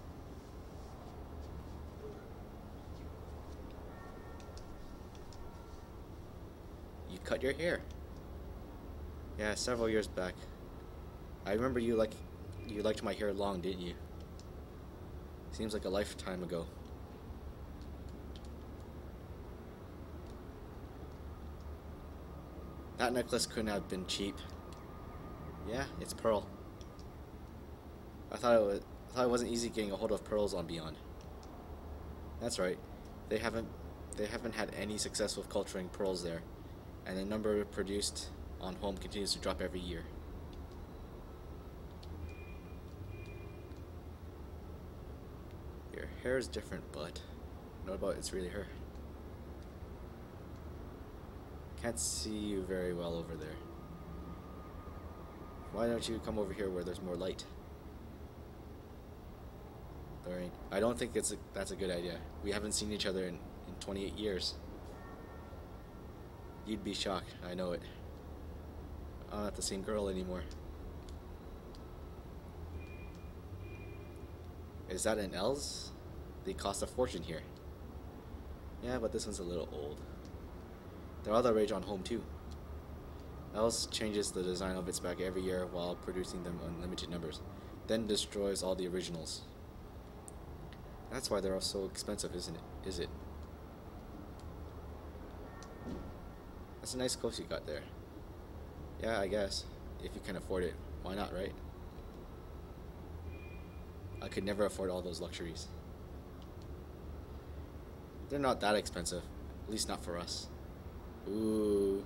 you cut your hair. Yeah, several years back. I remember you liked my hair long, didn't you? Seems like a lifetime ago. That necklace couldn't have been cheap. Yeah, it's pearl. I thought it wasn't easy getting a hold of pearls on Beyond. That's right. They haven't had any success with culturing pearls there, and the number produced on home continues to drop every year. Your hair is different, but what about it's really her? Can't see you very well over there. Why don't you come over here where there's more light? Lorraine, I don't think that's a good idea. We haven't seen each other in 28 years. You'd be shocked, I know it. I'm not the same girl anymore. Is that an L's? They cost a fortune here. Yeah, but this one's a little old. They're all the rage on home too. L's changes the design of its back every year while producing them in limited numbers, then destroys all the originals. That's why they're all so expensive, isn't it? Is it? That's a nice clothes you got there. Yeah, I guess. If you can afford it, why not, right? I could never afford all those luxuries. They're not that expensive, at least not for us. Ooh.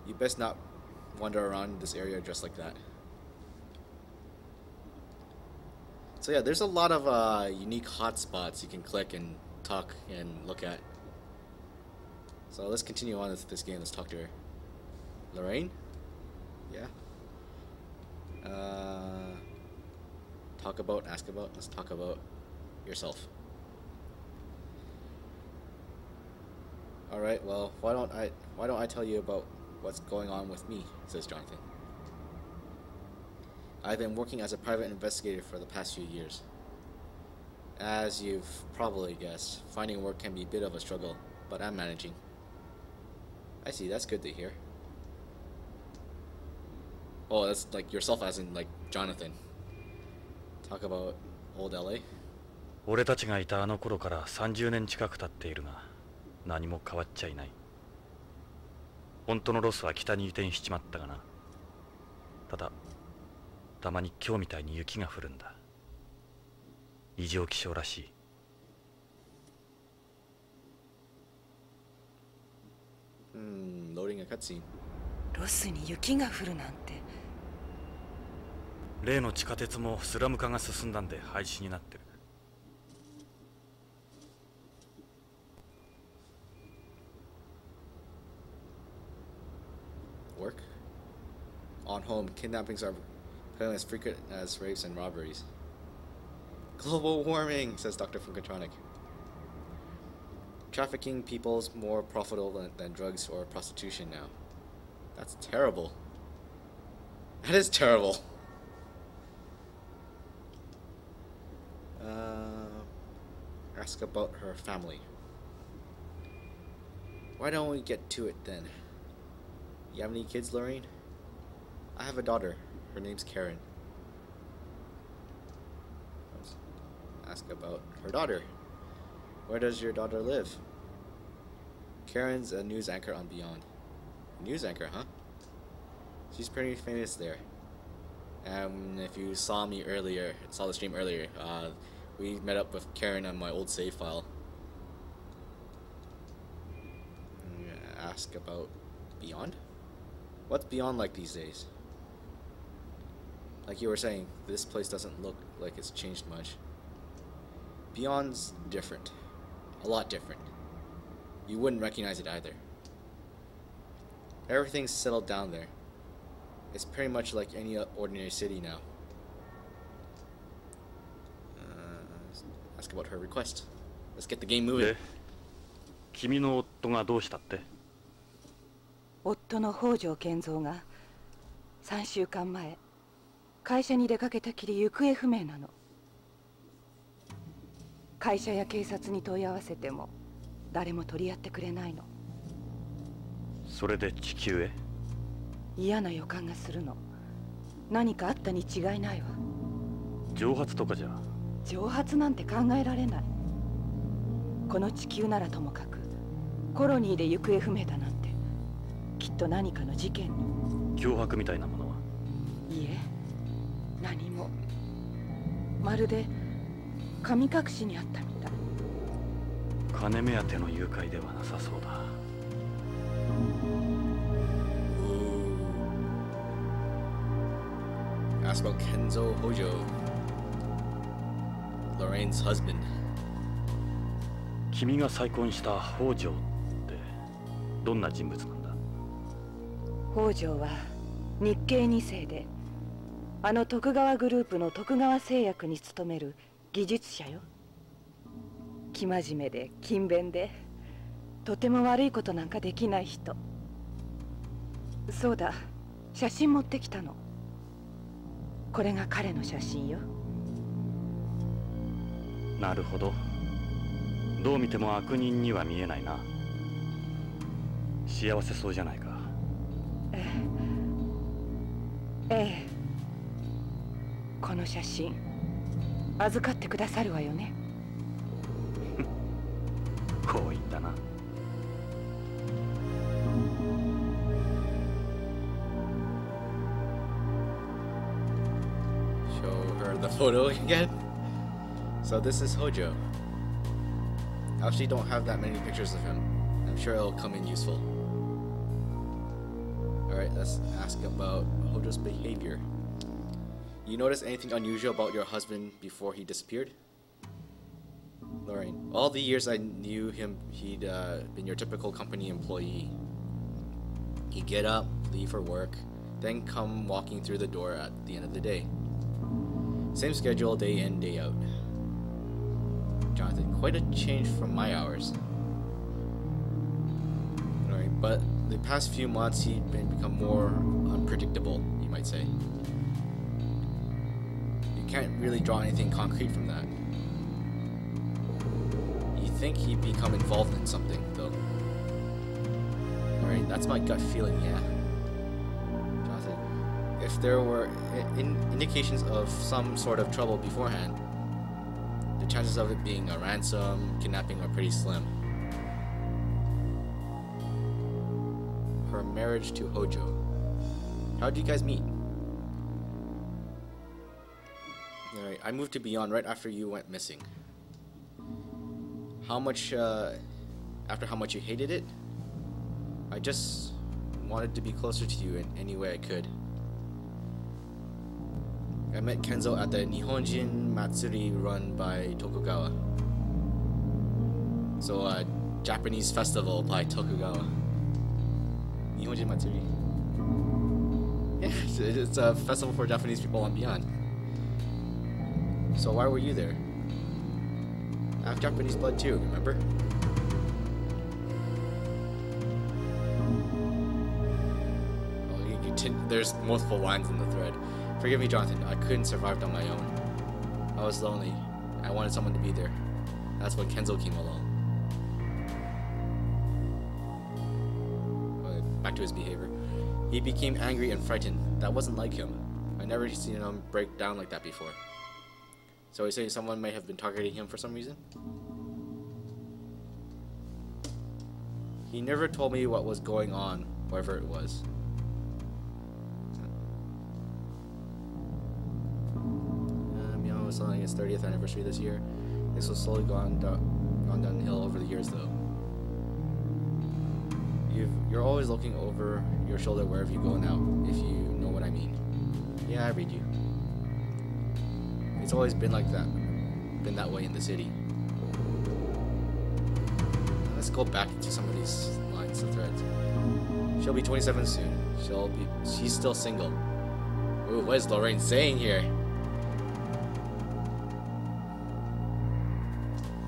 You best not wander around this area dressed like that. So yeah, there's a lot of unique hotspots you can click and talk and look at. So let's continue on with this game. Let's talk to her. Lorraine? Yeah? Talk about, ask about. Let's talk about yourself. Alright, well, why don't I tell you about what's going on with me, says Jonathan. I've been working as a private investigator for the past few years. As you've probably guessed, finding work can be a bit of a struggle, but I'm managing. I see, that's good to hear. Oh, that's like yourself as in like Jonathan. Talk about old LA. 俺たちがいたあの頃から30年近く経っているが、何も変わっちゃいない。本当のロスは北に移転しちまったがな。ただ、たまに今日みたいに雪が降るんだ。異常気象らしい。Loading a cutscene. ロスに雪が降るなんて。例の地下鉄もスラム化が進んだんで廃止になってる。Work? On home, kidnappings are becoming as frequent as rapes and robberies. Global warming, says Dr. Funkatronic. Trafficking people's more profitable than drugs or prostitution now. That's terrible. That is terrible. Ask about her family. Why don't we get to it then? You have any kids, Lorraine? I have a daughter. Her name's Karen. Let's ask about her daughter. Where does your daughter live? Karen's a news anchor on Beyond. News anchor, huh? She's pretty famous there. And if you saw the stream earlier, we met up with Karen on my old save file. Ask about Beyond? What's Beyond like these days? Like you were saying, this place doesn't look like it's changed much. Beyond's different. A lot different. You wouldn't recognize it either. Everything's settled down there. It's pretty much like any ordinary city now. Ask about her request. Let's get the game moving. 君の夫がどうしたって？夫の北条健三が3週間前会社に出かけたきり行方不明なの。会社や警察に問い合わせても誰も取り合ってくれないの。それで地球へ？嫌な予感がするの。何かあったに違いないわ。蒸発とかじゃ？蒸発なんて考えられない。この地球ならともかくコロニーで行方不明だなんて、きっと何かの事件に。脅迫みたいなものは？いえ、何も。まるで神隠しにあったみたい。金目当ての誘拐ではなさそうだ。Ask about Kenzo Hojo, Lorraine's husband. 君が再婚した北条ってどんな人物なんだ？北条は日系2世で、あの徳川グループの徳川製薬に勤める技術者よ。生真面目で勤勉で、とても悪いことなんかできない人。そうだ、写真持ってきたの。これが彼の写真よ。なるほど。どう見ても悪人には見えないな。幸せそうじゃないか。ええ、ええ。この写真預かってくださるわよね。こう言ったな。Show her the photo again. So this is Hojo. I actually don't have that many pictures of him. I'm sure it'll come in useful. Alright, let's ask about Hojo's behavior. You notice anything unusual about your husband before he disappeared? Lorraine, all the years I knew him, he'd been your typical company employee. He'd get up, leave for work, then come walking through the door at the end of the day. Same schedule day in, day out. Jonathan, quite a change from my hours. Alright, but the past few months he'd become more unpredictable, you might say. You can't really draw anything concrete from that. You think he'd become involved in something, though. Alright, that's my gut feeling, yeah. Jonathan, if there were indications of some sort of trouble beforehand, the chances of it being a ransom, kidnapping are pretty slim. Her marriage to Hojo. How did you guys meet? Alright, I moved to Beyond right after you went missing. How much, after how much you hated it? I just wanted to be closer to you in any way I could. I met Kenzo at the Nihonjin Matsuri run by Tokugawa. So, Japanese festival by Tokugawa. Nihonjin Matsuri. Yeah, it's a festival for Japanese people on Beyond. So why were you there? I have Japanese blood too, remember? There's multiple lines in the thread. Forgive me, Jonathan, I couldn't survive on my own. I was lonely. I wanted someone to be there. That's when Kenzo came along. Back to his behavior. He became angry and frightened. That wasn't like him. I never seen him break down like that before. So he's saying someone might have been targeting him for some reason? He never told me what was going on, whatever it was. Miyama was celebrating his 30th anniversary this year. This was slowly gone downhill over the years, though. You're always looking over your shoulder wherever you go now, if you know what I mean. Yeah, I read you. It's always been like that. Been that way in the city. Let's go back to some of these lines of threads. She'll be 27 soon. She's still single. Ooh, what is Lorraine saying here?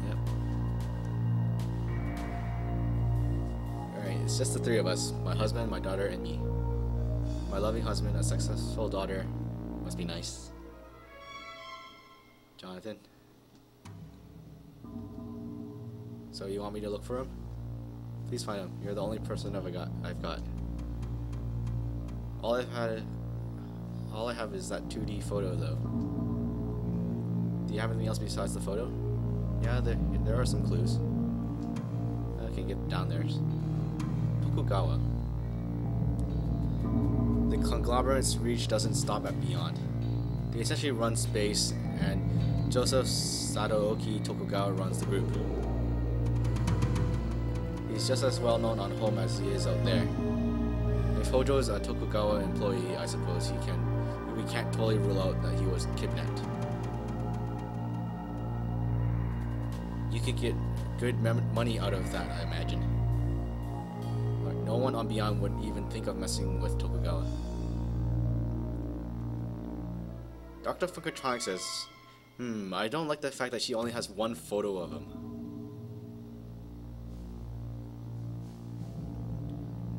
Yep. Alright, it's just the three of us. My husband, my daughter, and me. My loving husband, a successful daughter. Must be nice. Jonathan. So you want me to look for him? Please find him. You're the only person I've got. All I have is that 2D photo though. Do you have anything else besides the photo? Yeah, there are some clues. I can get down there. Tokugawa. The conglomerate's reach doesn't stop at Beyond. They essentially run space, and Joseph Sadaoki Tokugawa runs the group. He's just as well known on home as he is out there. If Hojo is a Tokugawa employee, I suppose we can't totally rule out that he was kidnapped. You could get good money out of that, I imagine. But no one on Beyond would even think of messing with Tokugawa. Dr. Funkatronic says, I don't like the fact that she only has one photo of him.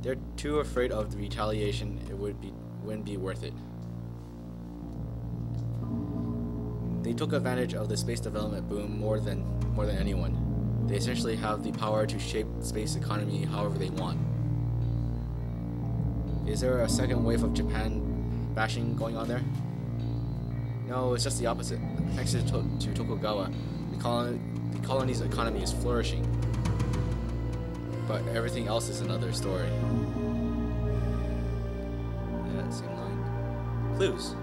They're too afraid of the retaliation. It wouldn't be worth it. They took advantage of the space development boom more than anyone. They essentially have the power to shape the space economy however they want. Is there a second wave of Japan bashing going on there? No, it's just the opposite. Thanks to Tokugawa, the colony's economy is flourishing. But everything else is another story. Yeah, same line. Clues.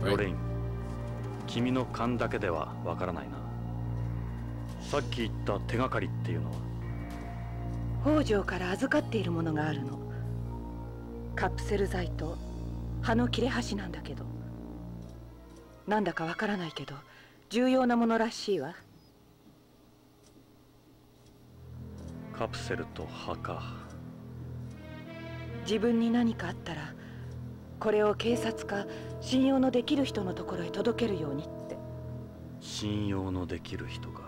Right? ロレイン、君の勘だけではわからないな。さっき言った手がかりっていうのは北条から預かっているものがあるの。カプセル剤と葉の切れ端なんだけど、なんだかわからないけど重要なものらしいわ。カプセルと葉か。自分に何かあったらこれを警察か信用のできる人のところへ届けるようにって。信用のできる人か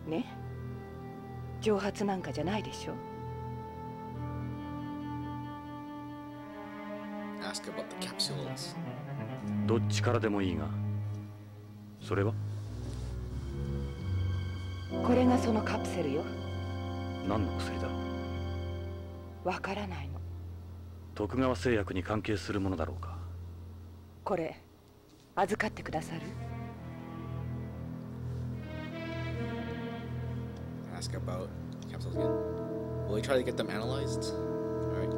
ね。蒸発なんかじゃないでしょ。Ask about the capsules. どっちからでもいいが、それはこれがそのカプセルよ。何の薬だろう。わからないの。徳川製薬に関係するものだろうか。これ預かってくださる？Ask about capsules again. Will we try to get them analyzed? Alright.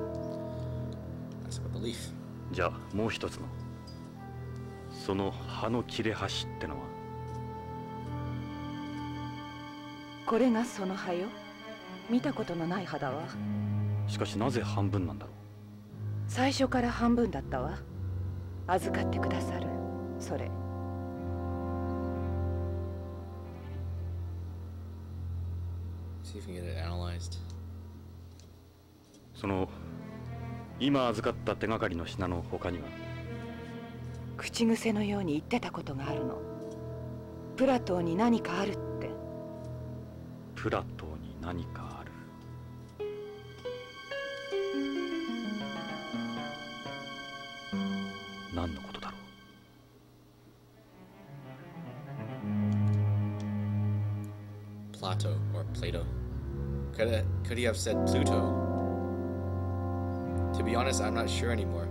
Ask about the leaf. じゃあもう一つのその葉の切れ端ってのは。これがその葉よ。見たことのない葉だわ。しかしなぜ半分なんだろう。最初から半分だったわ。預かってくださる。それ。See if we can get it analyzed. その今預かった手がかりの品の他には。口癖のように言ってたことがあるの。プラトーに何かあるって。プラトーに何かある。何のことだろう。Plato or Plato. Could he have said Pluto? To be honest, I'm not sure anymore.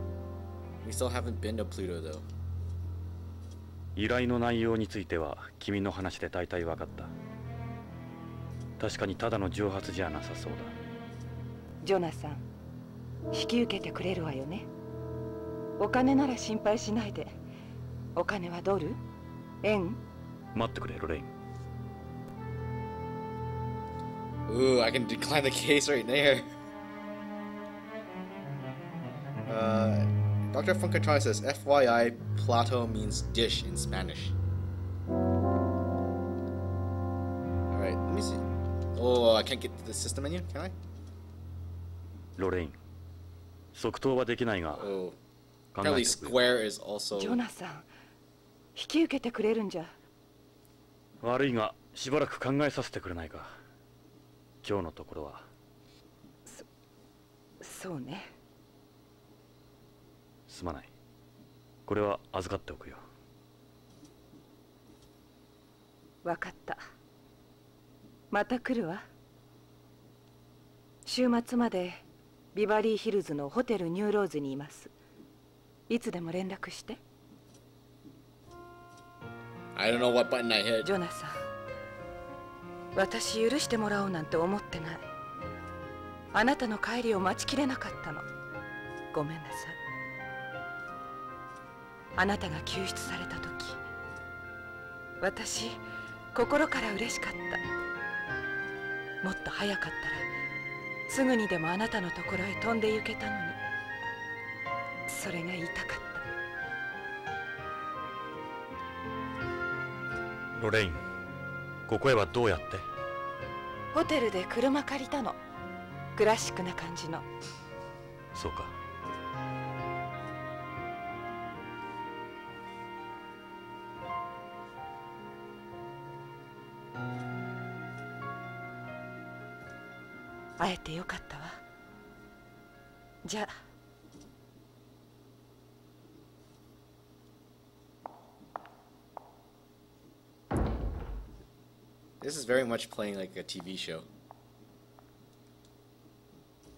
We still haven't been to Pluto though. 依頼の内容については君の話で大体分かった。確かにただの蒸発じゃなさそうだ。ジョナサン、引き受けてくれるわよね。お金なら心配しないで。お金はドル？円？待ってくれ、ロレイン。Ooh, I can decline the case right there. Dr. Funkatronic says, FYI, plato means dish in Spanish. Alright, let me see. Oh, I can't get to the system menu, can I? ロレイン、即答はできないが。Oh. 考え Apparently てくれ。 square is also... ジョナサン、引き受けてくれるんじゃ。悪いが、しばらく考えさせてくれないか。今日のところは。そうね。すまない。これは預かっておくよ。わかった。また来るわ。週末までビバリーヒルズのホテルニューローズにいます。いつでも連絡して。I don't know what button I hit. ジョナサン、私許してもらおうなんて思ってない。あなたの帰りを待ちきれなかったの。ごめんなさい。あなたが救出された時、私心から嬉しかった。もっと早かったらすぐにでもあなたのところへ飛んで行けたのに。それが言いたかった。ロレイン、ここへはどうやって？ホテルで車借りたの。クラシックな感じの。そうか。会えてよかったわ。じゃあ。This is very much playing like a TV show.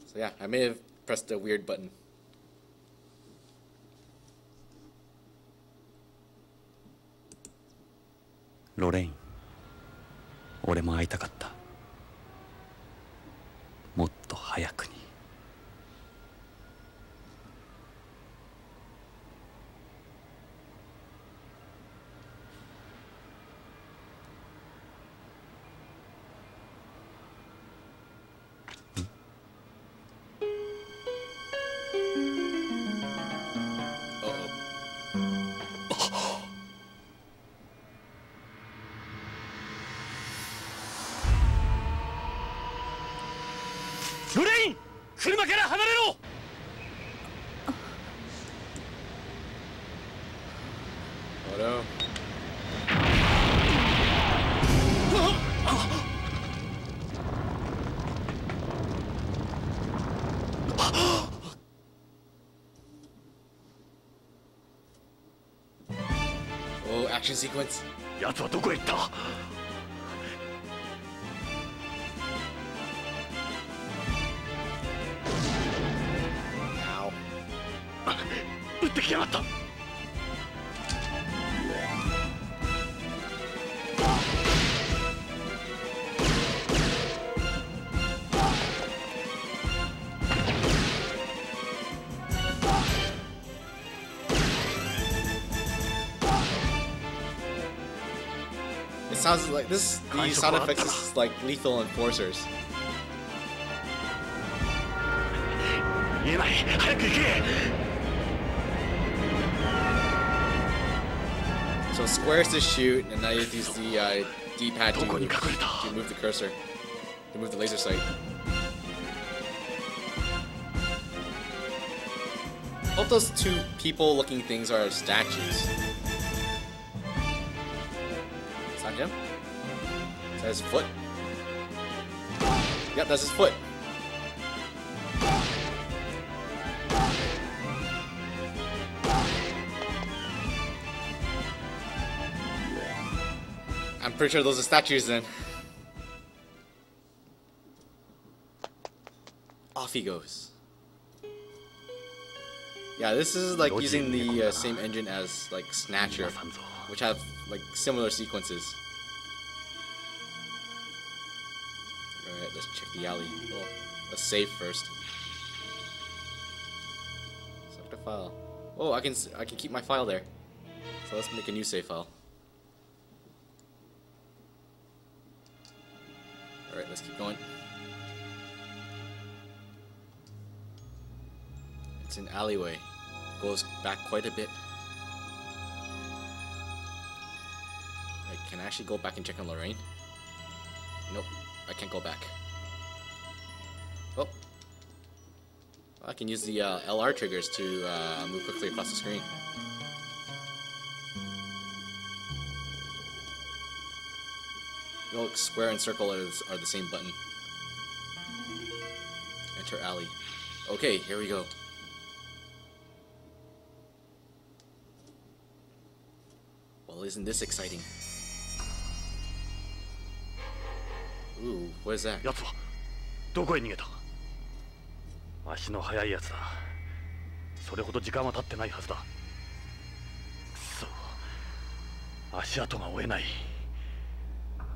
So yeah, I may have pressed a weird button. ロレイン、俺も会いたかった。もっと早くに。ロレイン、車から離れろ。Oh no. Oh, action sequence. 奴はどこへ行った？撃ってきやがった。It sounds like this. These sound effects is like Lethal Enforcers. 言えない。早く行け。So squares to shoot, and now you have to use the D-pad to move the cursor, to move the laser sight. Hope those two people-looking things are statues. It's not him? Is that his foot? Yep, that's his foot. I'm pretty sure those are statues then. Off he goes. Yeah, this is like using the same engine as like Snatcher, which have like similar sequences. Alright, let's check the alley. Well, let's save first. Select a file. Oh, I can keep my file there. So let's make a new save file. Alright, let's keep going. It's an alleyway. Goes back quite a bit. Can I actually go back and check on Lorraine? Nope, I can't go back. Oh. I can use the LR triggers to move quickly across the screen. Look, square and circle are the same button. Enter alley. Okay, here we go. Well, isn't this exciting? Ooh, what is that? やつはどこへ逃げた？足の速いやつだ。それほど時間は経ってないはずだ。くそ、足跡が追えない。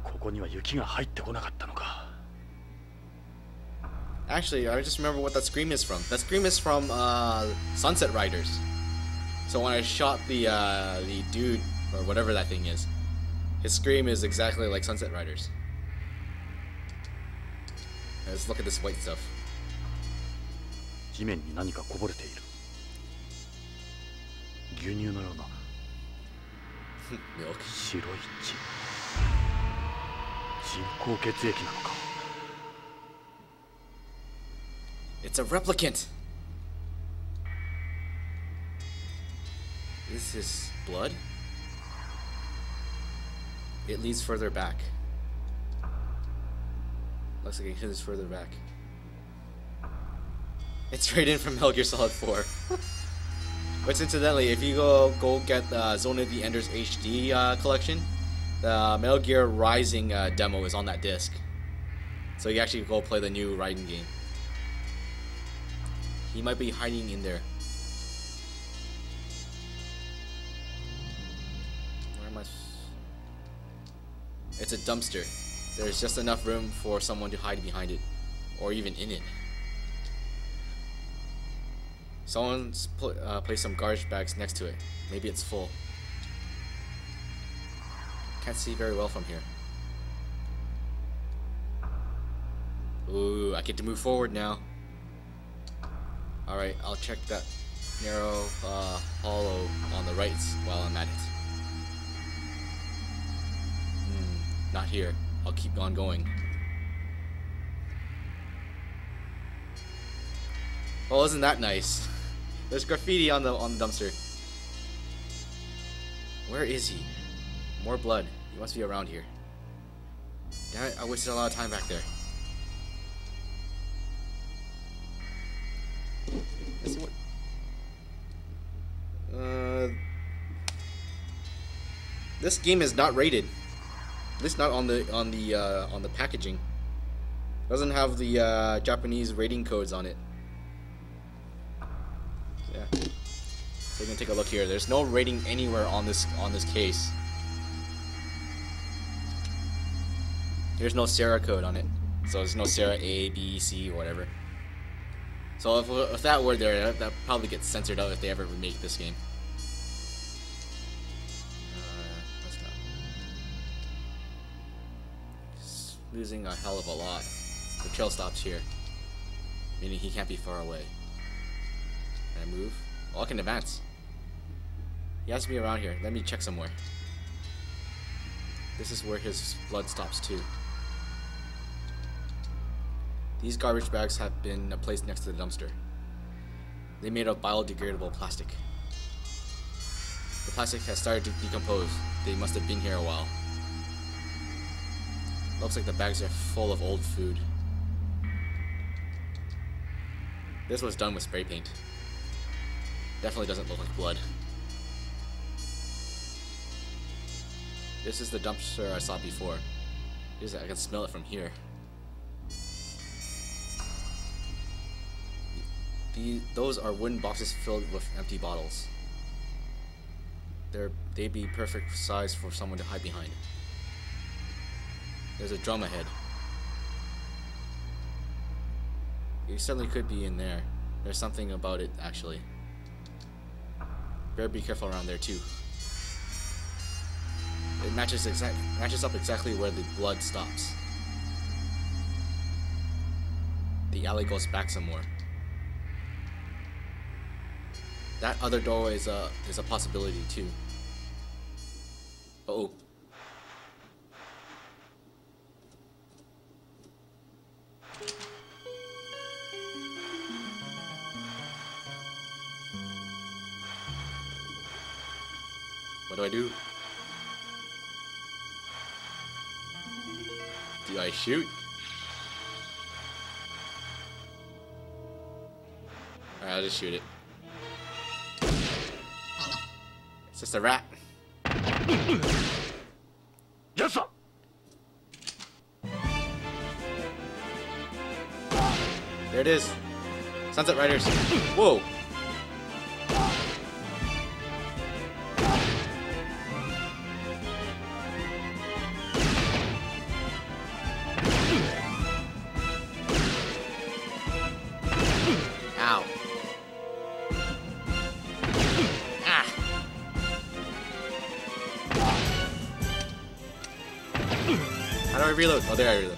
ここには雪が入ってこなかったのか。Actually, I just remember what that scream is from. That scream is from Sunset Riders. So when I shot the dude or whatever that thing is, his scream is exactly like Sunset Riders. Let's look at this white stuff. 地面に何かこぼれている。牛乳のような Milk. 白い血。人工血液なのか。It's a replicant. This is blood. It leads further back. Looks like it leads further back. It's straight in from Metal Gear Solid 4. Which incidentally, if you go get Zone of the Enders HD collection, the Metal Gear Rising demo is on that disc. So you actually go play the new Raiden game. He might be hiding in there. Where am I? It's a dumpster. There's just enough room for someone to hide behind it, or even in it. Someone's placed some garbage bags next to it. Maybe it's full. Can't see very well from here. Ooh, I get to move forward now. Alright, I'll check that narrow hollow on the right while I'm at it. Not here. I'll keep on going. Oh, isn't that nice? There's graffiti on the dumpster. Where is he? More blood. He must be around here. Damn it, I wasted a lot of time back there. Let's see what. This game is not rated. At least not on the packaging. Doesn't have the Japanese rating codes on it. Yeah. So you can take a look here. There's no rating anywhere on this case. There's no Sarah code on it. So there's no Sarah A, B, C, or whatever. So if that were there, that probably gets censored out if they ever remake this game. What's that? He's losing a hell of a lot. The trail stops here, meaning he can't be far away. Can I move? Oh, I can advance. He has to be around here. Let me check somewhere. This is where his blood stops too. These garbage bags have been placed next to the dumpster. They made of biodegradable plastic. The plastic has started to decompose. They must have been here a while. Looks like the bags are full of old food. This was done with spray paint. Definitely doesn't look like blood. This is the dumpster I saw before. I can smell it from here. Those are wooden boxes filled with empty bottles. They'd be perfect size for someone to hide behind. There's a drum ahead. You certainly could be in there. There's something about it, actually. Better be careful around there too. It matches up exactly where the blood stops. The alley goes back some more. That other door is a possibility too. Uh-oh. What do I do? Do I shoot? Alright, I'll just shoot it. It's just a rat. Yes, sir. There it is. Sunset Riders. Whoa. Ow. Ah. How do I reload? Oh, there I reload.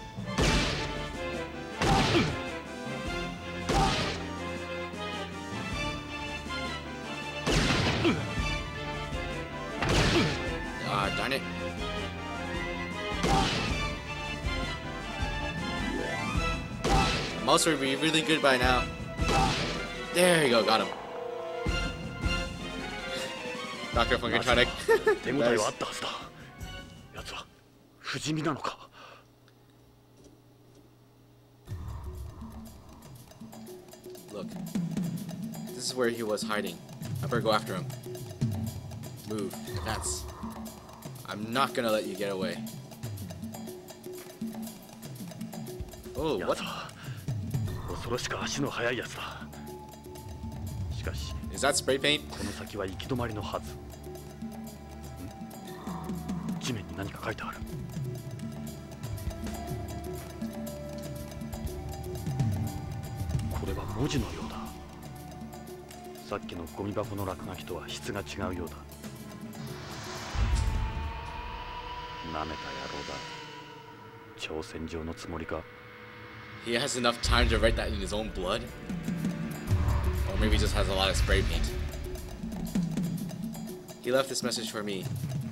Ah, darn it. The mouse would be really good by now. There you go, got him. Dr. Funkatronic. 手応えはあったはずだ。奴は不死身なのか。 Look. This is where he was hiding. I better go after him. Move. That's... I'm not gonna let you get away. Oh, what? 恐ろしく足の速いやつだ。しかし、 Is that spray paint? この先は行き止まりのはず。地面に何か書いてある。これは文字のようだ。さっきのゴミ箱の落書きとは質が違うようだ。なめた野郎だ。挑戦状のつもりか。 He has enough time to write that in his own blood? Or maybe he just has a lot of spray paint. He left this message for me.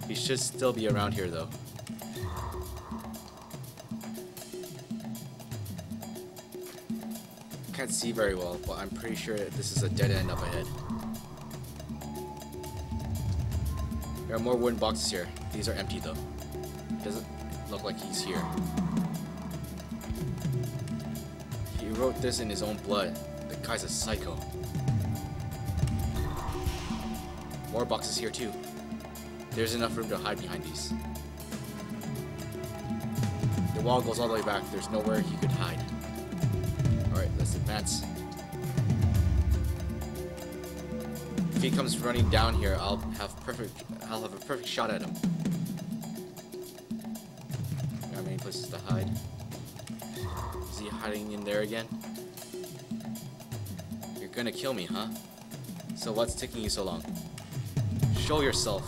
He should still be around here though. Can't see very well, but I'm pretty sure this is a dead end up ahead. There are more wooden boxes here. These are empty though. Doesn't look like he's here. He wrote this in his own blood. The guy's a psycho. More boxes here too. There's enough room to hide behind these. The wall goes all the way back. There's nowhere he could hide. Alright, let's advance. If he comes running down here, I'll have a perfect shot at him. Got many places to hide. Is he hiding in there again? You're gonna kill me, huh? So what's taking you so long? Show yourself.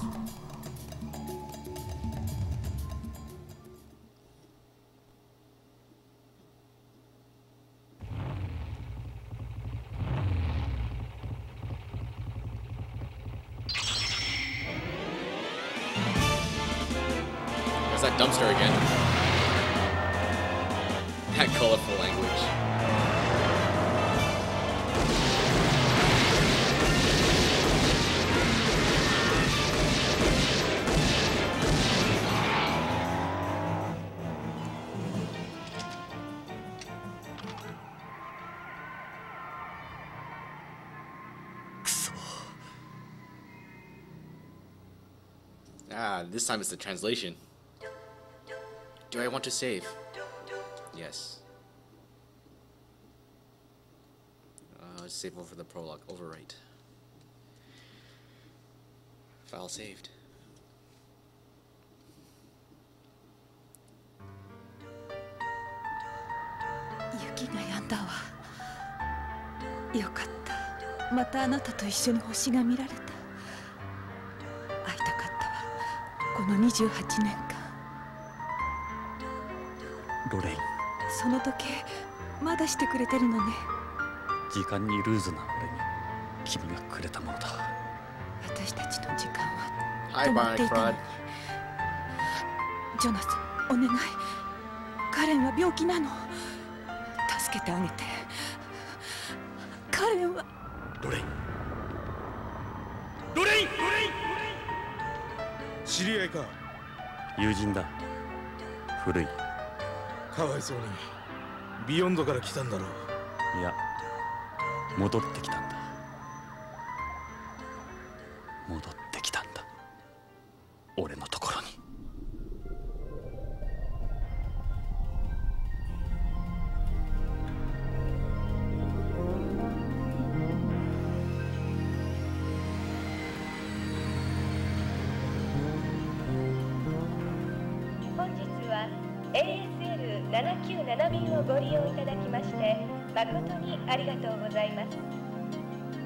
There's that dumpster again. That colorful language. Ah, this time it's the translation. Do I want to save? Yes. Let's save over the prologue. Overwrite. File saved. Yukiが止んだわ。よかった。またあなたと一緒に星が見られた。会いたかったわ。この28年間。ロレイン、その時計まだしてくれてるのね。時間にルーズな俺に君がくれたものだ。私たちの時間は Hi, 止まっていたの Barney に。ジョナサン、お願い。カレンは病気なの。助けてあげて。カレンは。ロレイン、ロレイン、ロレイン。知り合いか。友人だ。古い。かわいそうにビヨンドから来たんだろう。いや、戻ってきたんだ。戻ってきたんだ。俺のところに。7便をご利用いただきまして誠にありがとうございます。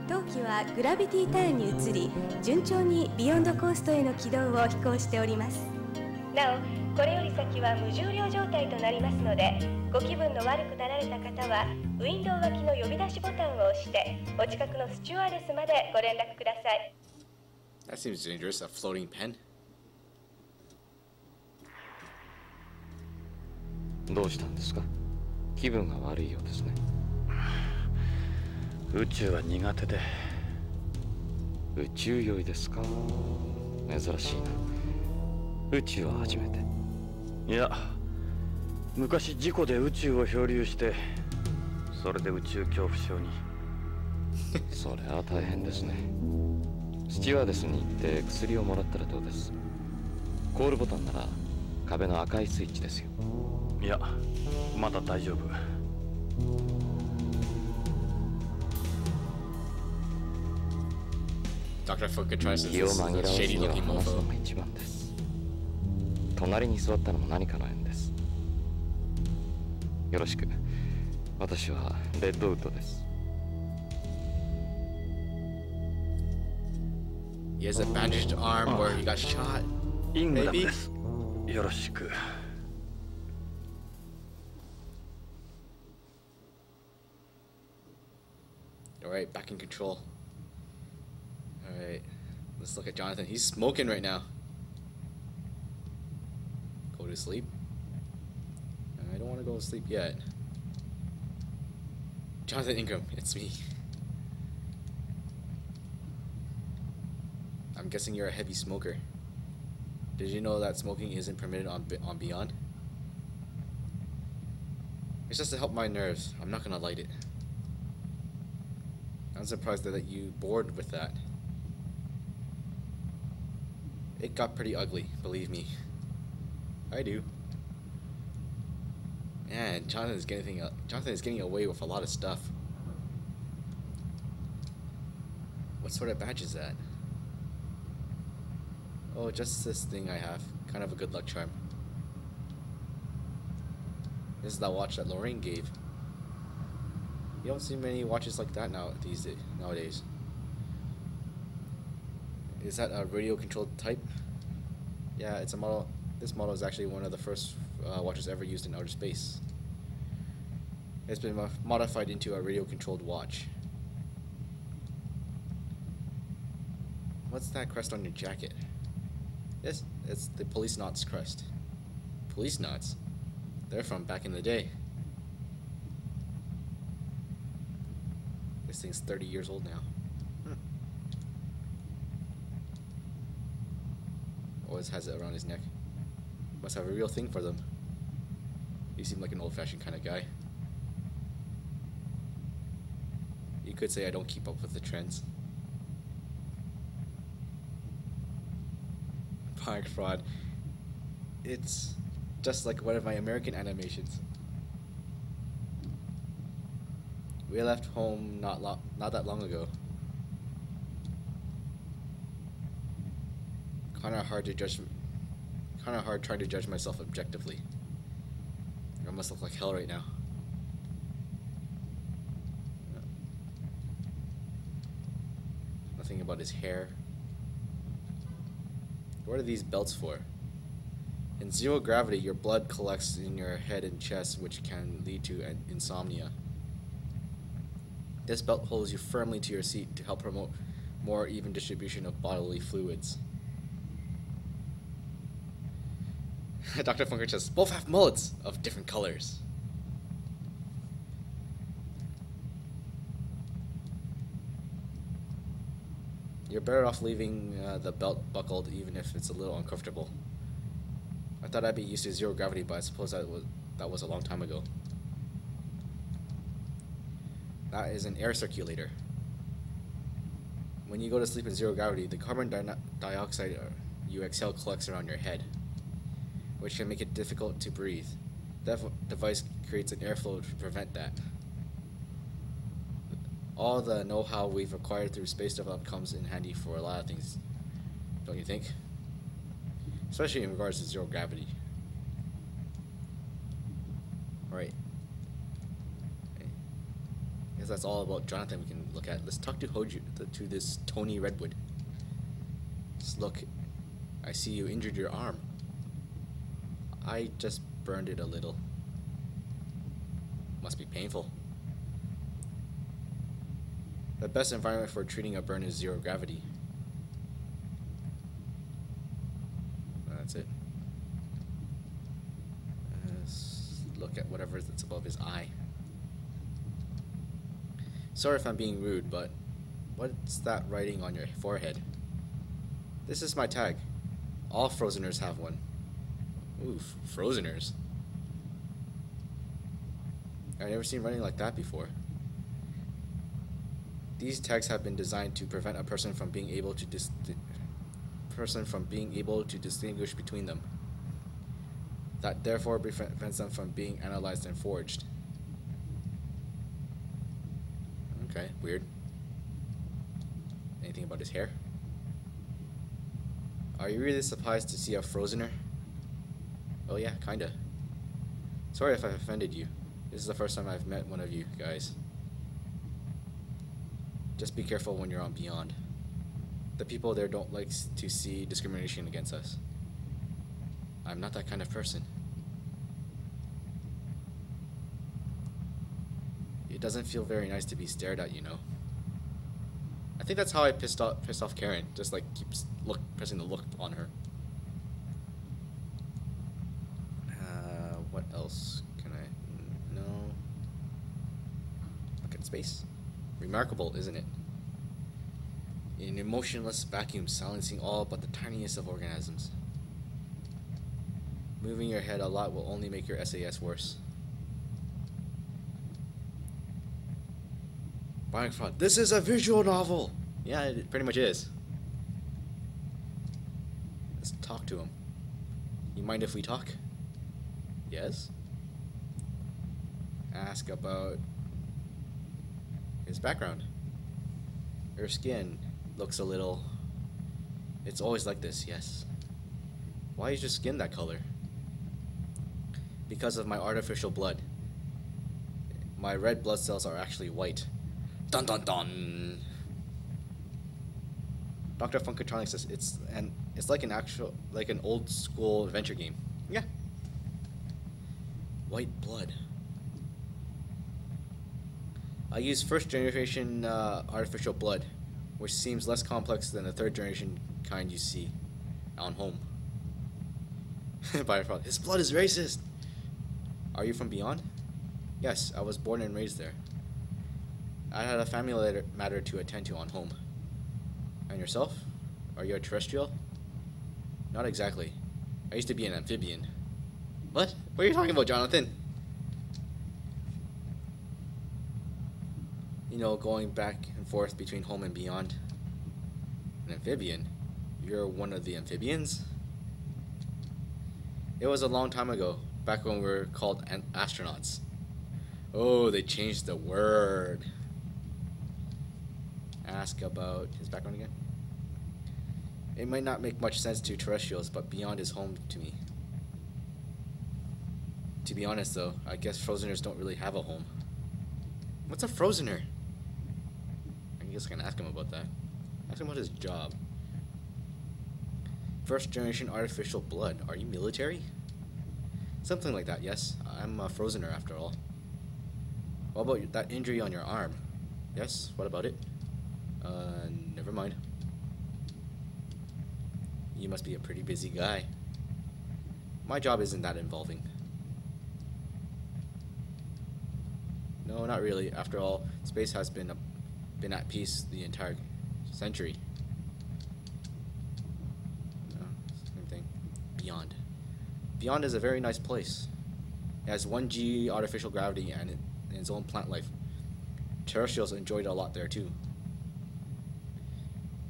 当機はグラビティターンに移り、順調にビヨンドコーストへの軌道を飛行しております。なお、これより先は無重量状態となりますので、ご気分の悪くなられた方はウィンドウ脇の呼び出しボタンを押してお近くのスチュワーデスまでご連絡ください。That seems dangerous, a floating pen. どうしたんですか？気分が悪いようですね。宇宙は苦手で。宇宙酔いですか？珍しいな。宇宙は初めて。いや、昔事故で宇宙を漂流して、それで宇宙恐怖症に。それは大変ですね。スチュワーデスに行って薬をもらったらどうです？コールボタンなら壁の赤いスイッチですよ。いや、まだ大丈夫。Dr. Funker tries to 気を this 紛らわす shady には looking 話すの mofo. が一番です。隣に座ったのも何かの縁です。よろしく。私はレッドウッドです。He has a bandaged arm where he got shot. イングラムです。よろしく。Alright, back in control. Alright, let's look at Jonathan. He's smoking right now. Go to sleep. I don't want to go to sleep yet. Jonathan Ingram, it's me. I'm guessing you're a heavy smoker. Did you know that smoking isn't permitted on Beyond? It's just to help my nerves. I'm not gonna light it. I'm surprised that you bored with that. It got pretty ugly, believe me. I do. Man, Jonathan is getting away with a lot of stuff. What sort of badge is that? Oh, just this thing I have. Kind of a good luck charm. This is that watch that Lorraine gave. You don't see many watches like that nowadays. Is that a radio-controlled type? Yeah, it's a model. This model is actually one of the first watches ever used in outer space. It's been modified into a radio-controlled watch. What's that crest on your jacket? Yes, it's the Policenauts crest. Policenauts? They're from back in the day. This thing's 30 years old now. Always has it around his neck. Must have a real thing for them. You seem like an old-fashioned kind of guy. You could say I don't keep up with the trends. Park fraud. It's just like one of my American animations. We left home not that long ago. Kinda hard trying to judge myself objectively. I must look like hell right now. Nothing about his hair. What are these belts for? In zero gravity, your blood collects in your head and chest, which can lead to insomnia. This belt holds you firmly to your seat to help promote more even distribution of bodily fluids. Dr. Funker says, both have mullets of different colors. You're better off leaving the belt buckled even if it's a little uncomfortable. I thought I'd be used to zero gravity, but I suppose that was a long time ago. That is an air circulator. When you go to sleep in zero gravity, the carbon dioxide you exhale collects around your head, which can make it difficult to breathe. That device creates an airflow to prevent that. All the know-how we've acquired through space development comes in handy for a lot of things, don't you think? Especially in regards to zero gravity. Alright, that's all about Jonathan we can look at. Let's talk to Hoju, to this Tony Redwood. Let's look. I see you injured your arm. I just burned it a little. Must be painful. The best environment for treating a burn is zero gravity. That's it. Let's look at whatever that's above his eye. Sorry if I'm being rude, but what's that writing on your forehead? This is my tag. All Frozeners have one. Ooh, Frozeners. I've never seen writing like that before. These tags have been designed to prevent a person from being able to distinguish between them. That therefore prevents them from being analyzed and forged. Okay, weird. Anything about his hair? Are you really surprised to see a Frozener? Oh yeah, kinda. Sorry if I've offended you. This is the first time I've met one of you guys. Just be careful when you're on Beyond. The people there don't like to see discrimination against us. I'm not that kind of person. It doesn't feel very nice to be stared at, you know. I think that's how I pissed off Karen. Just like keeps pressing the look on her. What else can I? No. Look at space. Remarkable, isn't it? An emotionless vacuum silencing all but the tiniest of organisms. Moving your head a lot will only make your SAS worse. Bionic Front. This is a visual novel! Yeah, it pretty much is. Let's talk to him. You mind if we talk? Yes? Ask about his background. Her skin looks a little... It's always like this, yes. Why is your skin that color? Because of my artificial blood. My red blood cells are actually white. Dun dun dun! Dr. Funkatronics says it's like an old school adventure game. Yeah. White blood. I use first generation artificial blood, which seems less complex than the third generation kind you see on home. His blood is racist! Are you from Beyond? Yes, I was born and raised there. I had a family matter to attend to on home. And yourself? Are you a terrestrial? Not exactly. I used to be an amphibian. What? What are you talking about, Jonathan? You know, going back and forth between home and Beyond. An amphibian? You're one of the amphibians? It was a long time ago, back when we were called astronauts. Oh, they changed the word. Ask about his background again. It might not make much sense to terrestrials, but Beyond is home to me. To be honest though, I guess Frozeners don't really have a home. What's a Frozener? I guess I can ask him about that. Ask him about his job. First generation artificial blood. Are you military? Something like that, yes. I'm a Frozener after all. What about that injury on your arm? Yes, what about it? Never mind. You must be a pretty busy guy. My job isn't that involving. No, not really. After all, space has been at peace the entire century. No, same thing. Beyond. Beyond is a very nice place. It has 1G artificial gravity and its own plant life. Terrestrials enjoyed it a lot there too.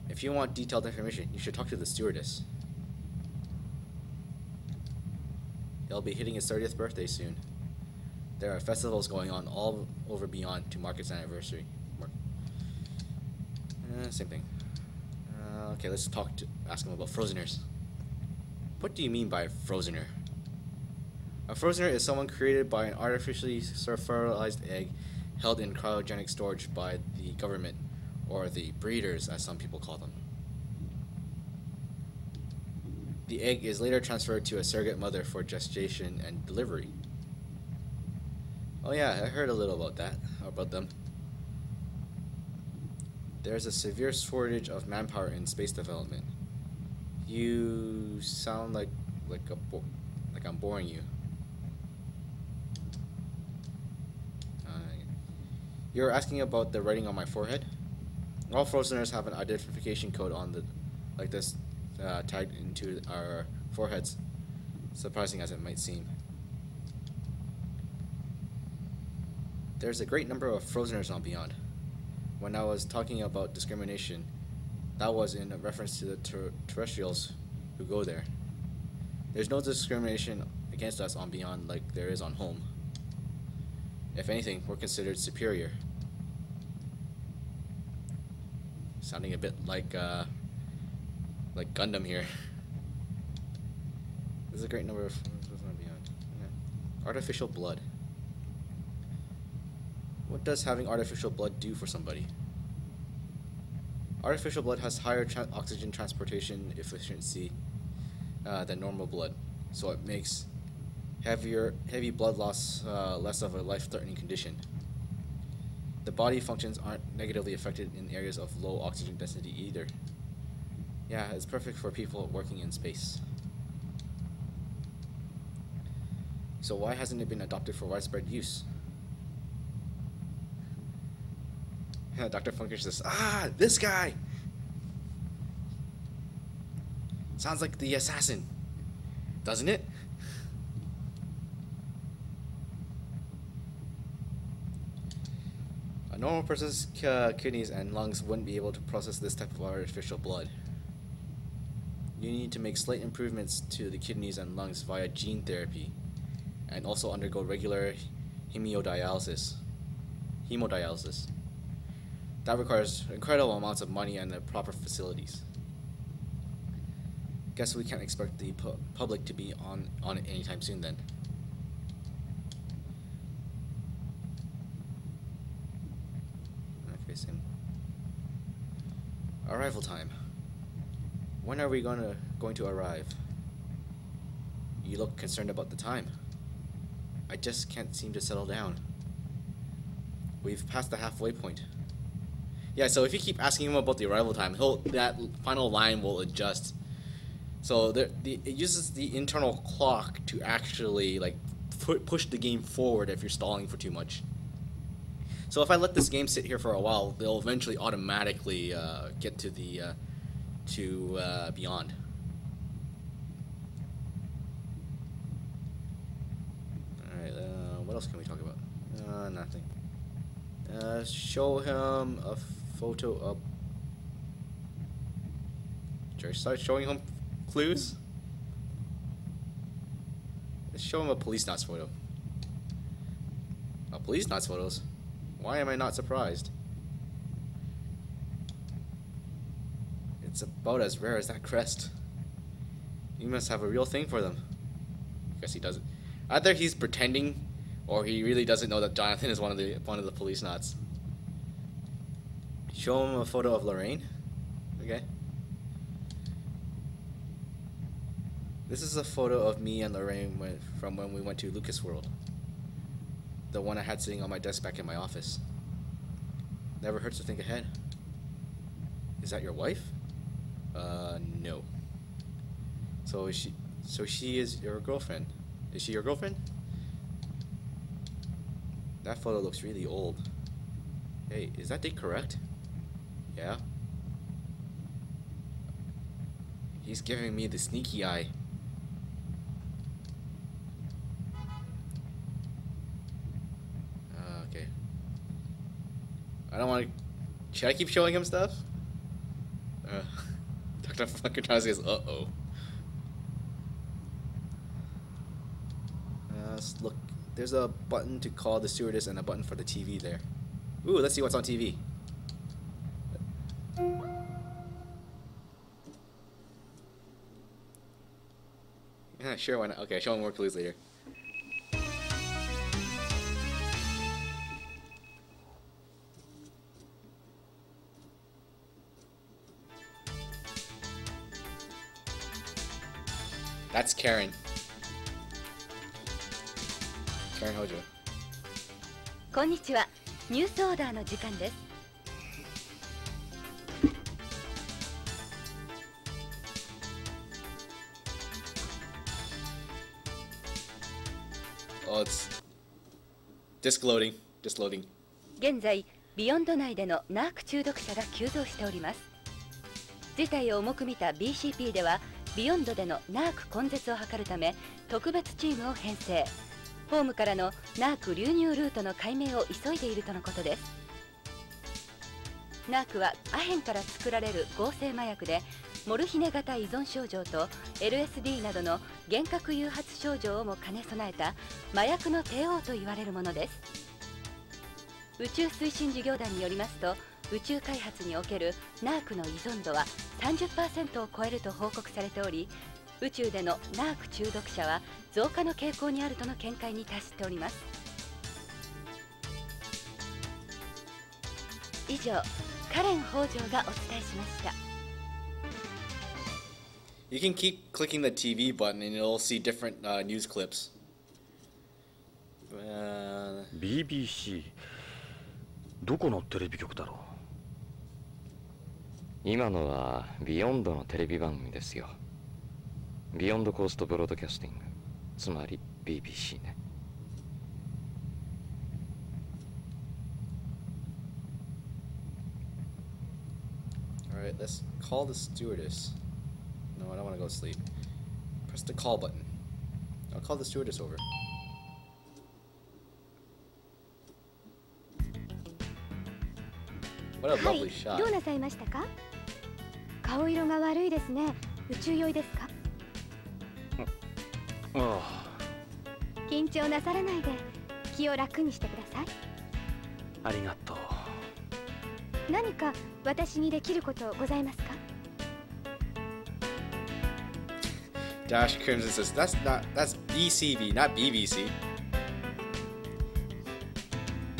If you want detailed information, you should talk to the stewardess. He'll be hitting his 30th birthday soon. There are festivals going on all over Beyond to mark its anniversary. Same thing. Okay, let's ask him about Frozeners. What do you mean by Frozener? A Frozener is someone created by an artificially fertilized egg held in cryogenic storage by the government, or the breeders as some people call them. The egg is later transferred to a surrogate mother for gestation and delivery. Oh yeah, I heard a little about them. There's a severe shortage of manpower in space development. You sound like I'm boring you. You're asking about the writing on my forehead? All Frozeners have an identification code on the like this tagged into our foreheads, surprising as it might seem. There's a great number of Frozeners on Beyond. When I was talking about discrimination, that was in reference to the terrestrials who go there. There's no discrimination against us on Beyond like there is on home. If anything, we're considered superior. Sounding a bit like Gundam here. There's a great number of on Beyond. Yeah. Artificial blood. What does having artificial blood do for somebody? Artificial blood has higher oxygen transportation efficiency than normal blood, so it makes heavy blood loss less of a life-threatening condition. The body functions aren't negatively affected in areas of low oxygen density either. Yeah, it's perfect for people working in space. So why hasn't it been adopted for widespread use? Dr. Funker says, this guy! Sounds like the assassin, doesn't it? A normal person's kidneys and lungs wouldn't be able to process this type of artificial blood. You need to make slight improvements to the kidneys and lungs via gene therapy, and also undergo regular hemodialysis. That requires incredible amounts of money and the proper facilities. Guess we can't expect the public to be on it anytime soon then. Okay, same. Arrival time. When are we going to arrive? You look concerned about the time. I just can't seem to settle down. We've passed the halfway point. Yeah, so if you keep asking him about the arrival time, that final line will adjust. So it uses the internal clock to actually push the game forward if you're stalling for too much. So if I let this game sit here for a while, they'll eventually automatically get to the Beyond. All right, what else can we talk about? Nothing. Show him a photo of... Should I start showing him clues? Let's show him a Policenauts photo. Policenauts photos? Why am I not surprised? It's about as rare as that crest. He must have a real thing for them. Guess he doesn't. Either he's pretending, or he really doesn't know that Jonathan is one of the Policenauts. Show him a photo of Lorraine. Okay. This is a photo of me and Lorraine from when we went to Lucas World. The one I had sitting on my desk back in my office. Never hurts to think ahead. Is that your wife? No. So she is your girlfriend. Is she your girlfriend? That photo looks really old. Hey, is that date correct? Yeah. He's giving me the sneaky eye. Okay. I don't want to... Should I keep showing him stuff? Dr. Funker says, uh-oh. Let's look. There's a button to call the stewardess and a button for the TV there. Ooh, let's see what's on TV. Yeah, sure, why not? Okay, show more clues later. That's Karen. Karen Hojo. こんにちは。ニュースオーダーの時間です。Oh, it's disk loading. Just loading. 現在、ビヨンド内でのナーク中毒者が急増しております。事態を重く見た BCP では、ビヨンドでのナーク根絶を図るため、特別チームを編成。ホームからのナーク流入ルートの解明を急いでいるとのことです。ナークはアヘンから作られる合成麻薬で、モルヒネ型依存症状と LSD などの幻覚誘発症状をも兼ね備えた麻薬の帝王と言われるものです。宇宙推進事業団によりますと、宇宙開発におけるナークの依存度は 30% を超えると報告されており、宇宙でのナーク中毒者は増加の傾向にあるとの見解に達しております。以上、カレン北条がお伝えしました。You can keep clicking the TV button and you'll see different news clips. BBC どこのテレビ局だろう。今のはビヨンドのテレビ番組ですよ。ビヨンドコーストブロードキャスティング、つまり BBC ね。Alright, let's call the stewardess. No, I don't want to go to sleep. Press the call button. I'll call the stewardess over. What a lovely shot. どうなさいましたか？顔色が悪いですね。宇宙酔いですか？ああ。緊張なさらないで気を楽にしてください。ありがとう。何か私にできることございますかDash Crimson says, that's BCB, not BBC.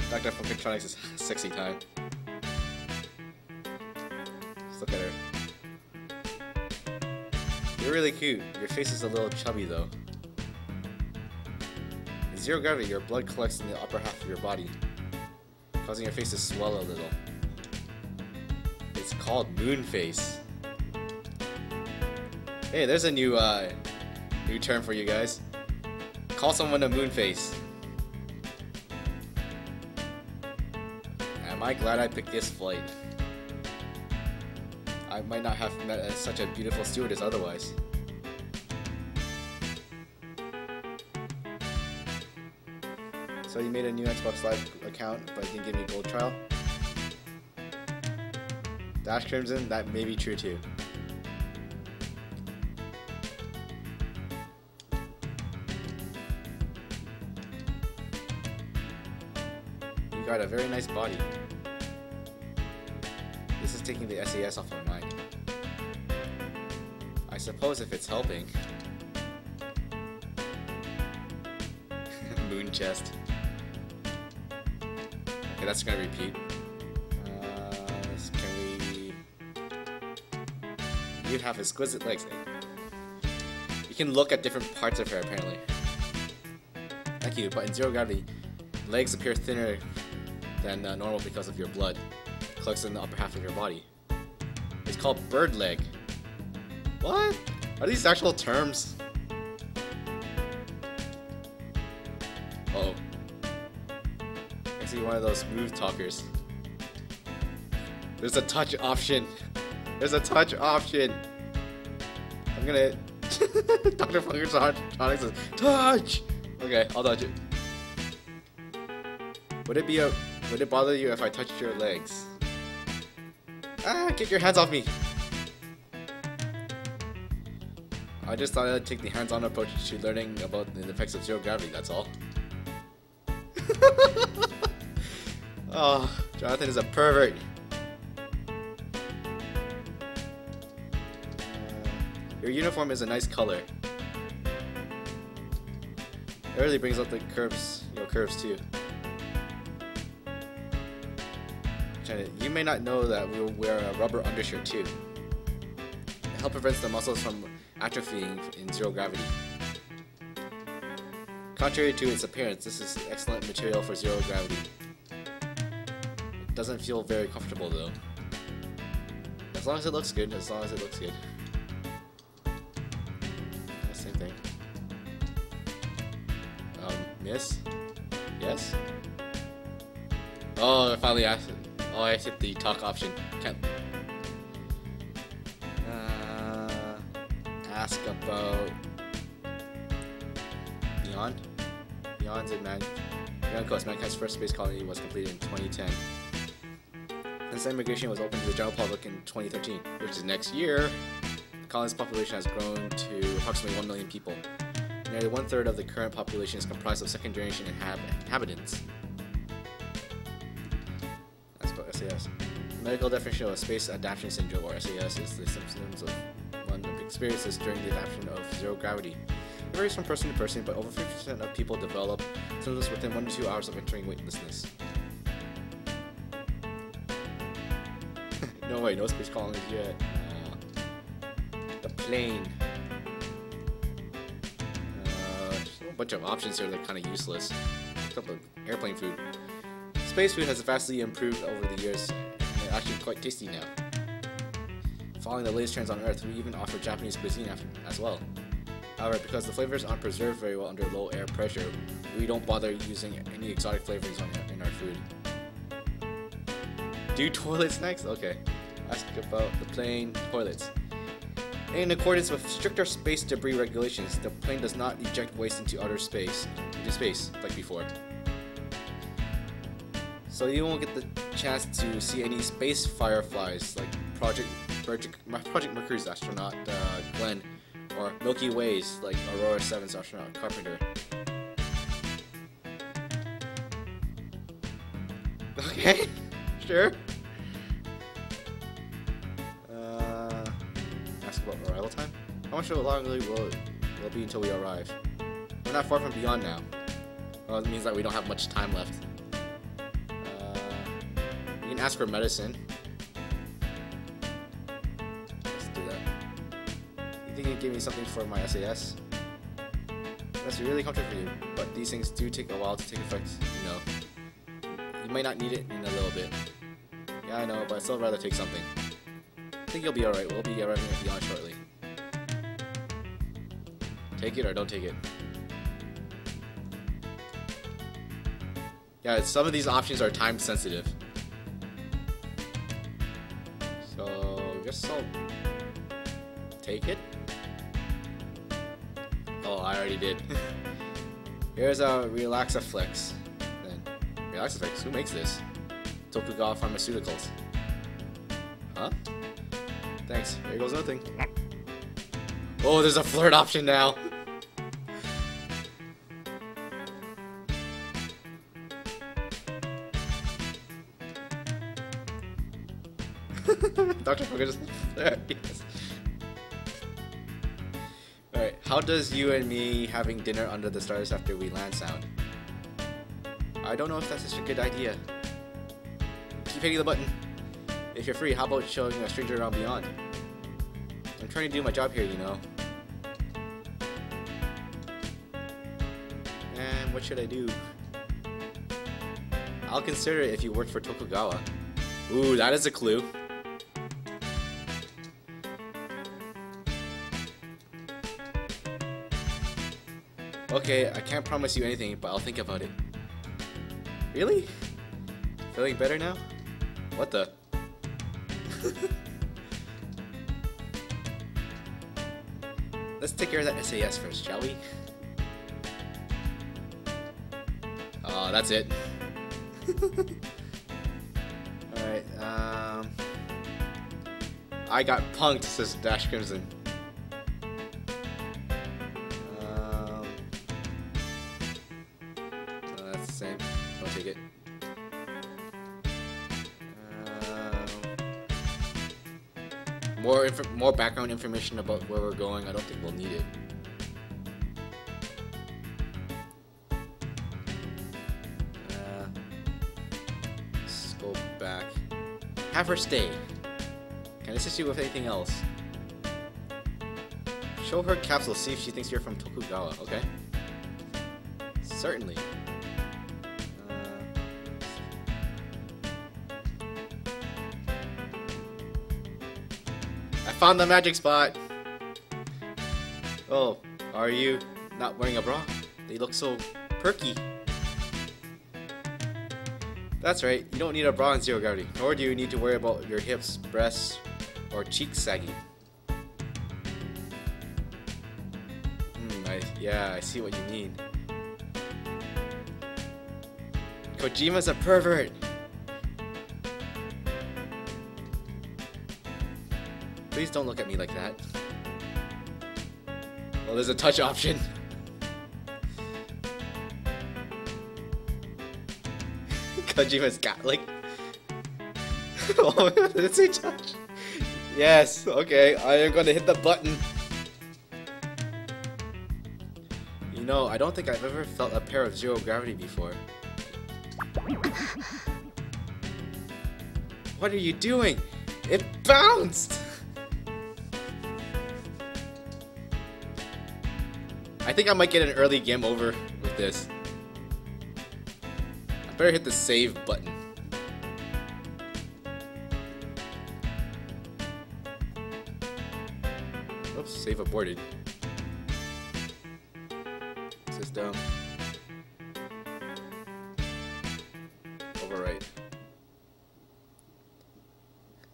Dr. Funkatronics is sexy time. Just look at her. You're really cute. Your face is a little chubby though. In zero gravity, your blood collects in the upper half of your body, causing your face to swell a little. It's called moon face. Hey, there's a new term for you guys. Call someone a moon face. Am I glad I picked this flight? I might not have met such a beautiful stewardess otherwise. So you made a new Xbox Live account, but didn't give me a gold trial? Dash Crimson, that may be true too. You got a very nice body. This is taking the SAS off my mind. I suppose if it's helping. Moon chest. Okay, that's gonna repeat. Can we... You have exquisite legs. You can look at different parts of her apparently. Thank you, but in zero gravity, legs appear thinner than normal because of your blood. Collects in the upper half of your body. It's called bird leg. What? Are these actual terms? Uh-oh. I see one of those smooth talkers. There's a touch option. There's a touch option. I'm gonna... Dr. Funkatronics says, touch! Okay, I'll touch it. Would it bother you if I touched your legs? Ah, get your hands off me! I just thought I'd take the hands-on approach to learning about the effects of zero gravity, that's all. Oh, Jonathan is a pervert. Your uniform is a nice color. It really brings out the curves, curves too. You may not know that we'll wear a rubber undershirt too. It helps prevent the muscles from atrophying in zero gravity. Contrary to its appearance, this is excellent material for zero gravity. It doesn't feel very comfortable though. As long as it looks good, Same thing. Miss? Yes? Oh, I finally asked it. Oh, I hit the talk option. Can't. Ask about Beyond? Beyond Coast. Mankind's first space colony was completed in 2010. Since immigration was open to the general public in 2013, which is next year, the colony's population has grown to approximately 1 million people. Nearly 1/3 of the current population is comprised of second-generation inhabitants. That's about SAS. The medical definition of space adaptation syndrome, or SAS, is the symptoms of one experiences during the adaptation of zero gravity. It varies from person to person, but over 50% of people develop symptoms within 1 to 2 hours of entering weightlessness. No way, no space colonies yet. The plane. Just a bunch of options here that are kind of useless. A couple of airplane food. Space food has vastly improved over the years, and it's actually quite tasty now. Following the latest trends on Earth, we even offer Japanese cuisine as well. However, because the flavors aren't preserved very well under low air pressure, we don't bother using any exotic flavors in our food. Do toilets next? Okay. Ask about the plane toilets. In accordance with stricter space debris regulations, the plane does not eject waste into space like before. So you won't get the chance to see any space fireflies like Project Mercury's astronaut Glenn, or Milky Way's like Aurora 7's astronaut Carpenter. Okay, sure. Ask about arrival time. How much longer will it be until we arrive? We're not far from Beyond now. Well, it means that we don't have much time left. You can ask for medicine. Let's do that. You think you can give me something for my SAS? That's really comfortable for you, but these things do take a while to take effect, you know. You might not need it in a little bit. Yeah, I know, but I'd still rather take something. I think you'll be alright. We'll be arriving at Beyond shortly. Take it or don't take it. Yeah, some of these options are time sensitive. So, I guess I'll take it. Oh, I already did. Here's a Relaxaflex. Then, Relaxaflex? Who makes this? Tokugawa Pharmaceuticals. Huh? Thanks. There goes nothing. Oh, there's a flirt option now. Dr. Focus just flirt. Yes. Alright, how does you and me having dinner under the stars after we land sound? I don't know if that's such a good idea. Keep hitting the button. If you're free, how about showing a stranger around Beyond? I'm trying to do my job here, you know. And what should I do? I'll consider it if you worked for Tokugawa. Ooh, that is a clue. Okay, I can't promise you anything, but I'll think about it. Really? Feeling better now? What the? Let's take care of that SAS first, shall we? Oh, that's it. Alright, I got punked, says Dash Crimson. That's the same. I'll take it. More background information about where we're going. I don't think we'll need it. Let's go back. Have her stay. Can I assist you with anything else? Show her capsule, see if she thinks you're from Tokugawa, okay? Certainly. I found the magic spot! Oh, are you not wearing a bra? They look so perky. That's right, you don't need a bra in zero gravity, nor do you need to worry about your hips, breasts, or cheeks sagging. Yeah, I see what you mean. Kojima's a pervert! Please don't look at me like that. Well, there's a touch option. Kojima's got like... Oh, did it say touch? Yes, okay, I am gonna hit the button. You know, I don't think I've ever felt a pair of zero gravity before. What are you doing? It bounced! I think I might get an early game over with this. I better hit the save button. Oops, save aborted. System. Overwrite.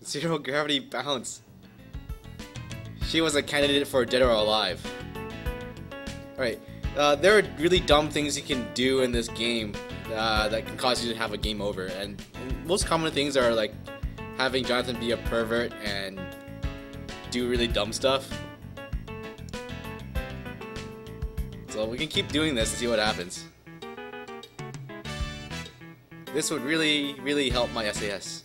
Zero gravity bounce. She was a candidate for Dead or Alive. Alright, there are really dumb things you can do in this game that can cause you to have a game over, and most common things are like having Jonathan be a pervert and do really dumb stuff. So we can keep doing this and see what happens. This would really help my SAS.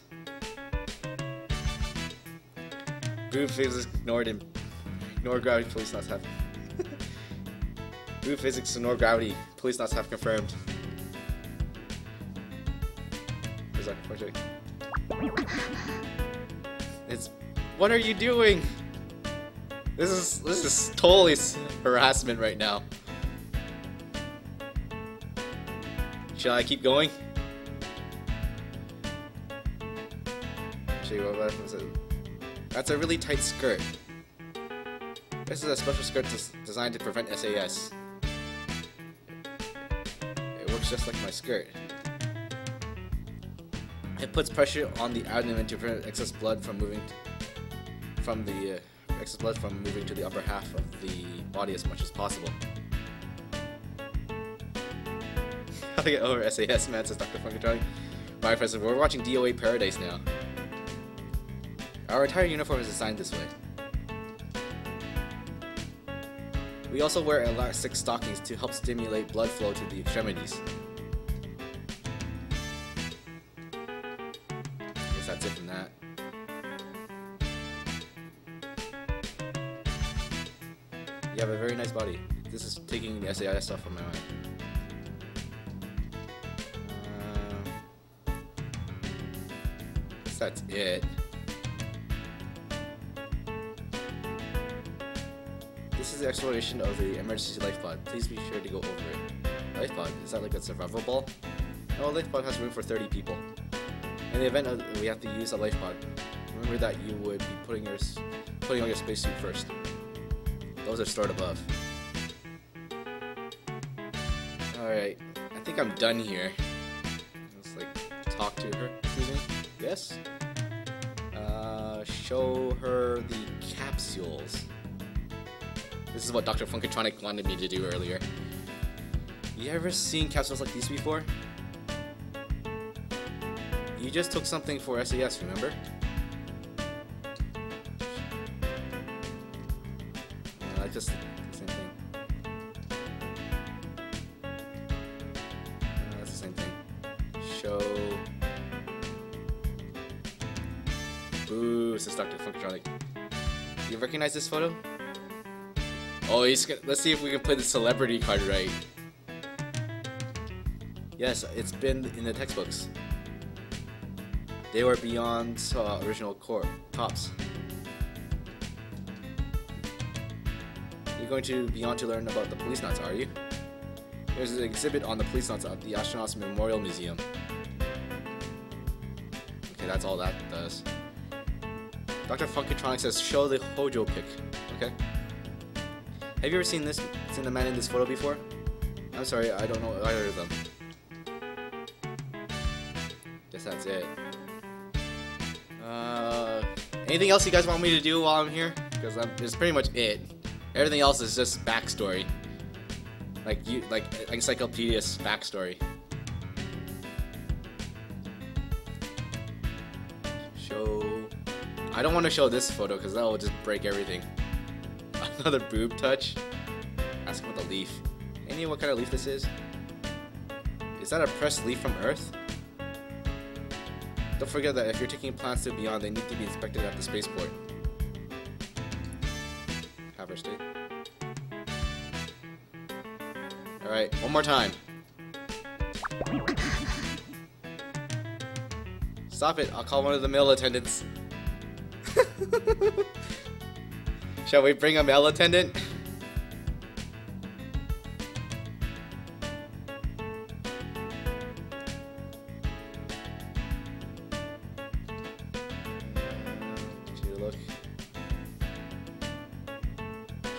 Brute physics ignored and ignore gravity, Policenauts have. Brute physics ignore gravity, Policenauts have confirmed. Where's that project? It's... What are you doing? This is totally harassment right now. Shall I keep going? Show you what happens. That's a really tight skirt. This is a special skirt designed to prevent SAS. It works just like my skirt. It puts pressure on the abdomen to prevent excess blood from moving to the upper half of the body as much as possible. How to get over SAS, man, says Dr. Funkatronic. Alright, President, we're watching DOA Paradise now. Our entire uniform is designed this way. We also wear elastic stockings to help stimulate blood flow to the extremities. I guess that's it from that. You have a very nice body. This is taking the SAS stuff from my mind. Guess that's it. This is the exploration of the emergency life pod. Please be sure to go over it. Life pod? Is that like a survival ball? No, a life pod has room for 30 people. In the event we have to use a life pod, remember that you would be putting on your spacesuit first. Those are stored above. Alright, I think I'm done here. Let's like talk to her. Excuse me? Yes? Show her the capsules. This is what Dr. Funkatronic wanted me to do earlier. You ever seen capsules like these before? You just took something for SAS, remember? I just the same thing. That's the same thing. Show. Boo, says Dr. Funkatronic. You recognize this photo? Oh, let's see if we can play the celebrity card right. Yes, it's been in the textbooks. They were beyond original cops. going to Beyond to learn about the Policenauts, are you? There's an exhibit on the Policenauts at the Astronauts Memorial Museum. Okay, that's all that does. Dr. Funkatronic says, show the Hojo pic. Okay. Have you ever seen the man in this photo before? I'm sorry, I don't know either of them. Guess that's it. Anything else you guys want me to do while I'm here? Because it's pretty much it. Everything else is just backstory. Like encyclopedia's backstory. Show. I don't want to show this photo because that will just break everything. Another boob touch. Ask about the leaf. Any idea what kind of leaf this is? Is that a pressed leaf from Earth? Don't forget that if you're taking plants to Beyond, they need to be inspected at the spaceport. Cover state. Alright, one more time. Stop it, I'll call one of the male attendants. Shall we bring a male attendant? Look.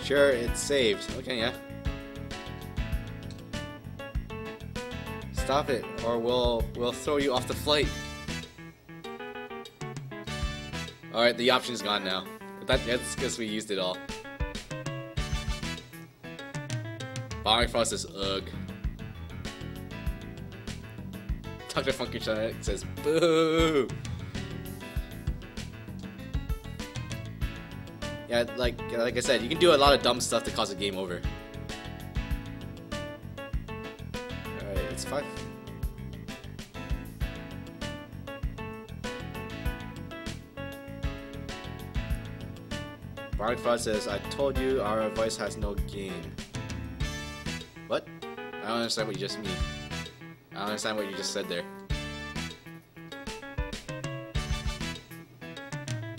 Sure, it's saved. Okay, yeah. Stop it, or we'll throw you off the flight. Alright, the option's gone now. That's because we used it all. Bombing Frost says, ugh. Dr. Funky says, boo! Yeah, like I said, you can do a lot of dumb stuff to cause a game over. Alright, it's 5. Bark Frost says, I told you our advice has no game. What? I don't understand what you just mean. I don't understand what you just said there.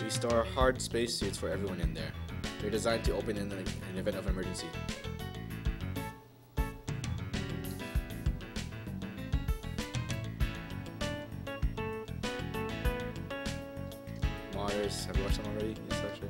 We store hard spacesuits for everyone in there. They're designed to open in an event of emergency. Mars, have you watched them already? Yes, actually.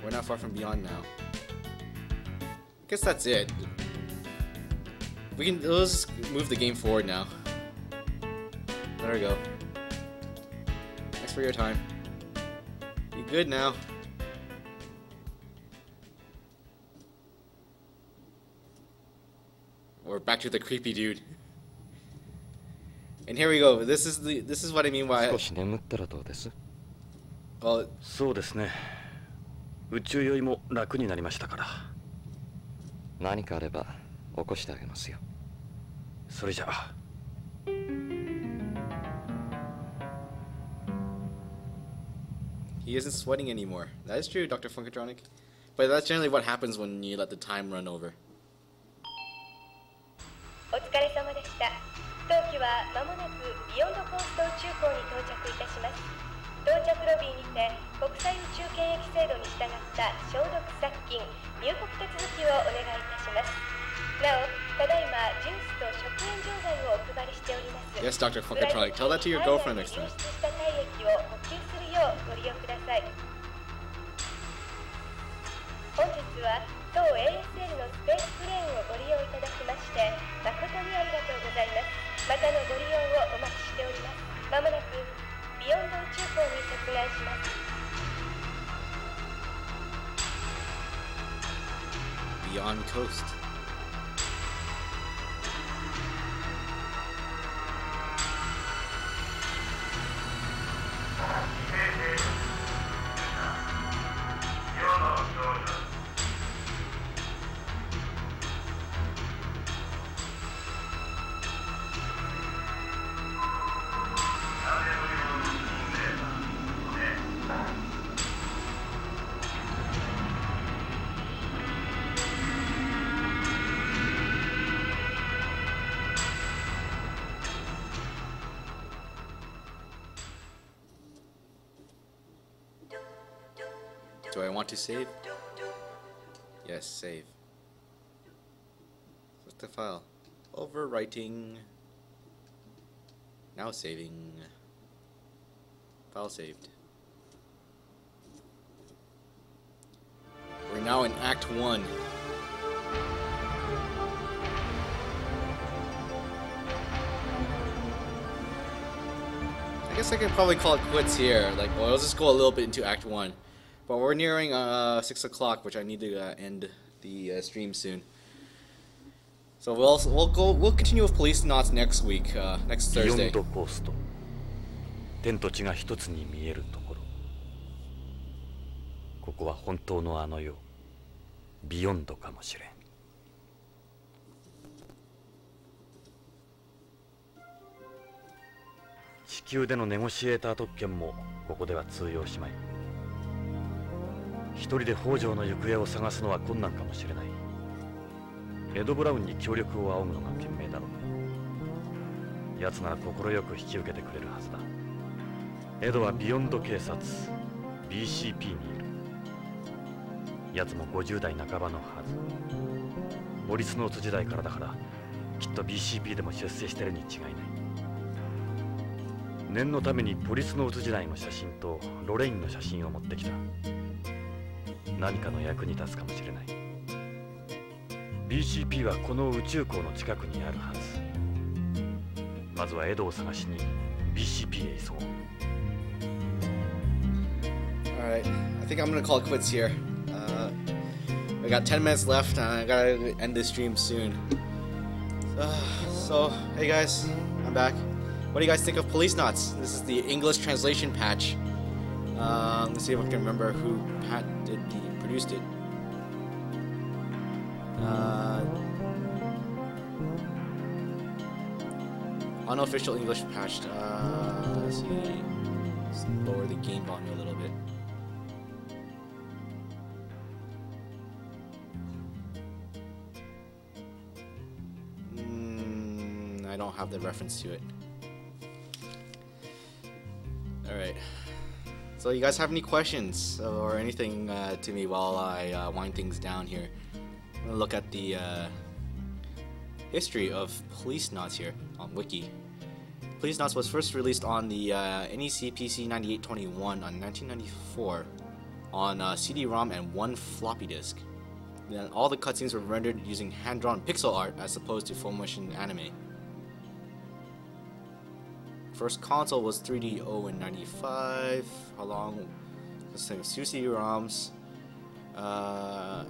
We're not far from Beyond now. I guess that's it. Let's move the game forward now. There we go. Thanks for your time. You good now? We're back to the creepy dude. And here we go. This is what I mean by. Well, そうですね。宇宙酔いも楽になりましたから。何かあれば起こしてあげますよ。それじゃあ。He isn't sweating anymore. That is true, Dr. Funkatronic. But that's generally what happens when you let the time run over. お疲れ様でした。当機は間もなくビヨンドコースト宇宙港に到着いたします。到着ロビーにて国際宇宙検疫制度に従った消毒殺菌入国手続きをお願いいたします。なお、ただいまジュースと食塩錠剤をお配りしております。 Yes, Dr. Funkatronic. Tell that to your girlfriend next time. 流出した体液を補給するようご利用ください。本日は当 ASL のスペースプレーンをご利用いただきまして誠にありがとうございます。またのご利用をお待ちしております。まもなくビヨンド宇宙港に接岸します。Beyond Coast. Do I want to save? Yes, save. What's the file? Overwriting. Now saving. File saved. We're now in Act 1. I guess I could probably call it quits here. Like, well, let's just go a little bit into Act 1. But we're nearing 6 o'clock, which I need to end the stream soon. So we'll continue with Policenauts next week, next Thursday. ビヨンドコースト。天と地が一つに見えるところ。ここは本当のあの世、ビヨンドかもしれん。地球でのネゴシエーター特権もここでは通用しまい。一人で北条の行方を探すのは困難かもしれない。エド・ブラウンに協力を仰ぐのが賢明だろう。奴なら快く引き受けてくれるはずだ。エドはビヨンド警察 BCP にいる。奴も50代半ばのはず。ポリスノーツ時代からだから、きっと BCP でも出世してるに違いない。念のためにポリスノーツ時代の写真とロレインの写真を持ってきた。何かの役に立つかもしれない。BCP はこの宇宙港の近くにあるはず。まずはエドを探しに BCP へ急ごう。Alright, I think I'm gonna call it quits here. I got 10 minutes left and I gotta end this stream soon. So, hey guys, I'm back. What do you guys think of Policenauts? This is the English translation patch. Let's see if I can remember who produced it. Unofficial English patched. Let's see. Let's lower the game volume a little bit. I don't have the reference to it. Alright. So you guys have any questions or anything to me while I wind things down here? I'm gonna look at the history of Policenauts here on Wiki. Policenauts was first released on the NEC PC 9821 on 1994 on CD-ROM and 1 floppy disk. Then all the cutscenes were rendered using hand-drawn pixel art as opposed to full-motion anime. First console was 3DO in 95, along with some CD-ROMs,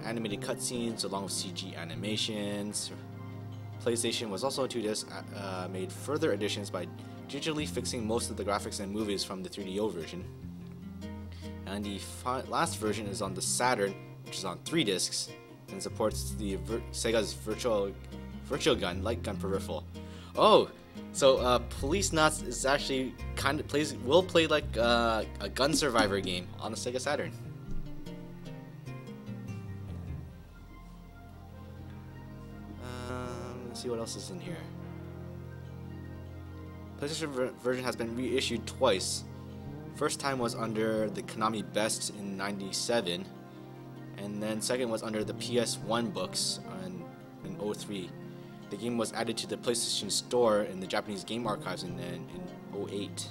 animated cutscenes along with CG animations. PlayStation was also 2 discs, made further additions by digitally fixing most of the graphics and movies from the 3DO version. And the last version is on the Saturn, which is on 3 discs, and supports the Sega's Virtual Gun light gun peripheral. Oh, so Policenauts is actually will play like a gun survivor game on the Sega Saturn. Let's see what else is in here. PlayStation version has been reissued twice. First time was under the Konami Best in '97, and then second was under the PS1 books in '03. The game was added to the PlayStation Store in the Japanese Game Archives in '08.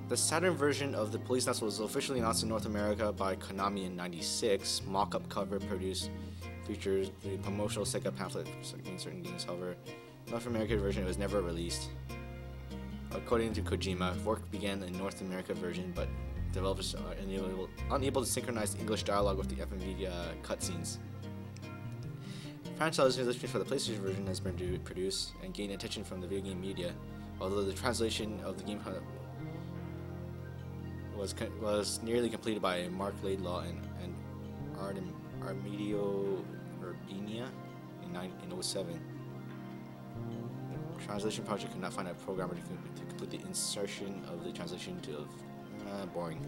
The Saturn version of the Policenauts was officially announced in North America by Konami in '96. Mock-up cover features the promotional Sega pamphlet for certain games. However, North American version was never released. According to Kojima, work began in North America version, but developers are unable to synchronize English dialogue with the FMV cutscenes. Franchise translation for the PlayStation version has been produced and gained attention from the video game media, although the translation of the game was nearly completed by Mark Laidlaw and Armedio Urbina in '07. The translation project could not find a programmer to complete the insertion of the translation to boring.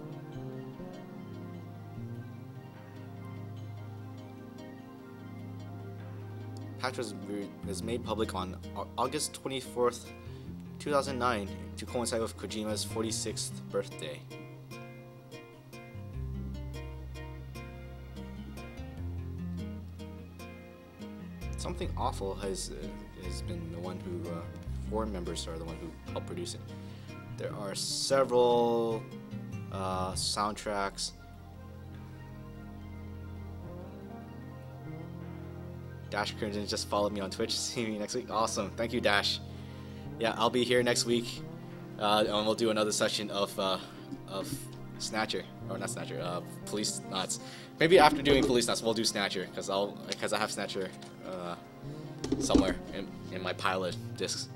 Patch was made public on August 24th, 2009 to coincide with Kojima's 46th birthday. Something Awful has been the one who, 4 members are the one who helped produce it. There are several soundtracks. Dash Crimson just followed me on Twitch. See me next week. Awesome. Thank you, Dash. Yeah, I'll be here next week, and we'll do another session of Snatcher, or not Snatcher, Policenauts. Maybe after doing Policenauts, we'll do Snatcher, because I have Snatcher somewhere in my pile of discs.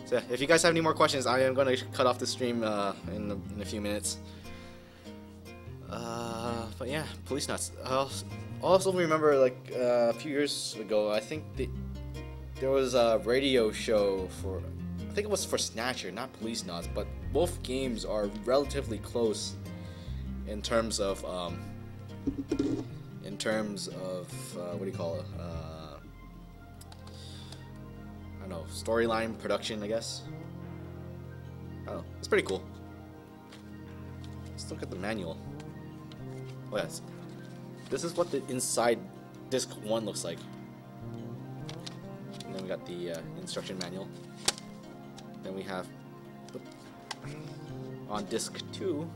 So yeah, if you guys have any more questions, I am going to cut off the stream in a few minutes. But yeah, Policenauts. I also remember, like, a few years ago, I think there was a radio show for, I think it was for Snatcher, not Policenauts, but both games are relatively close in terms of what do you call it? I don't know, storyline, production, I guess. I don't know, it's pretty cool. Let's look at the manual. Oh yes, this is what the inside disc 1 looks like. And then we got the instruction manual. Then we have on disc 2,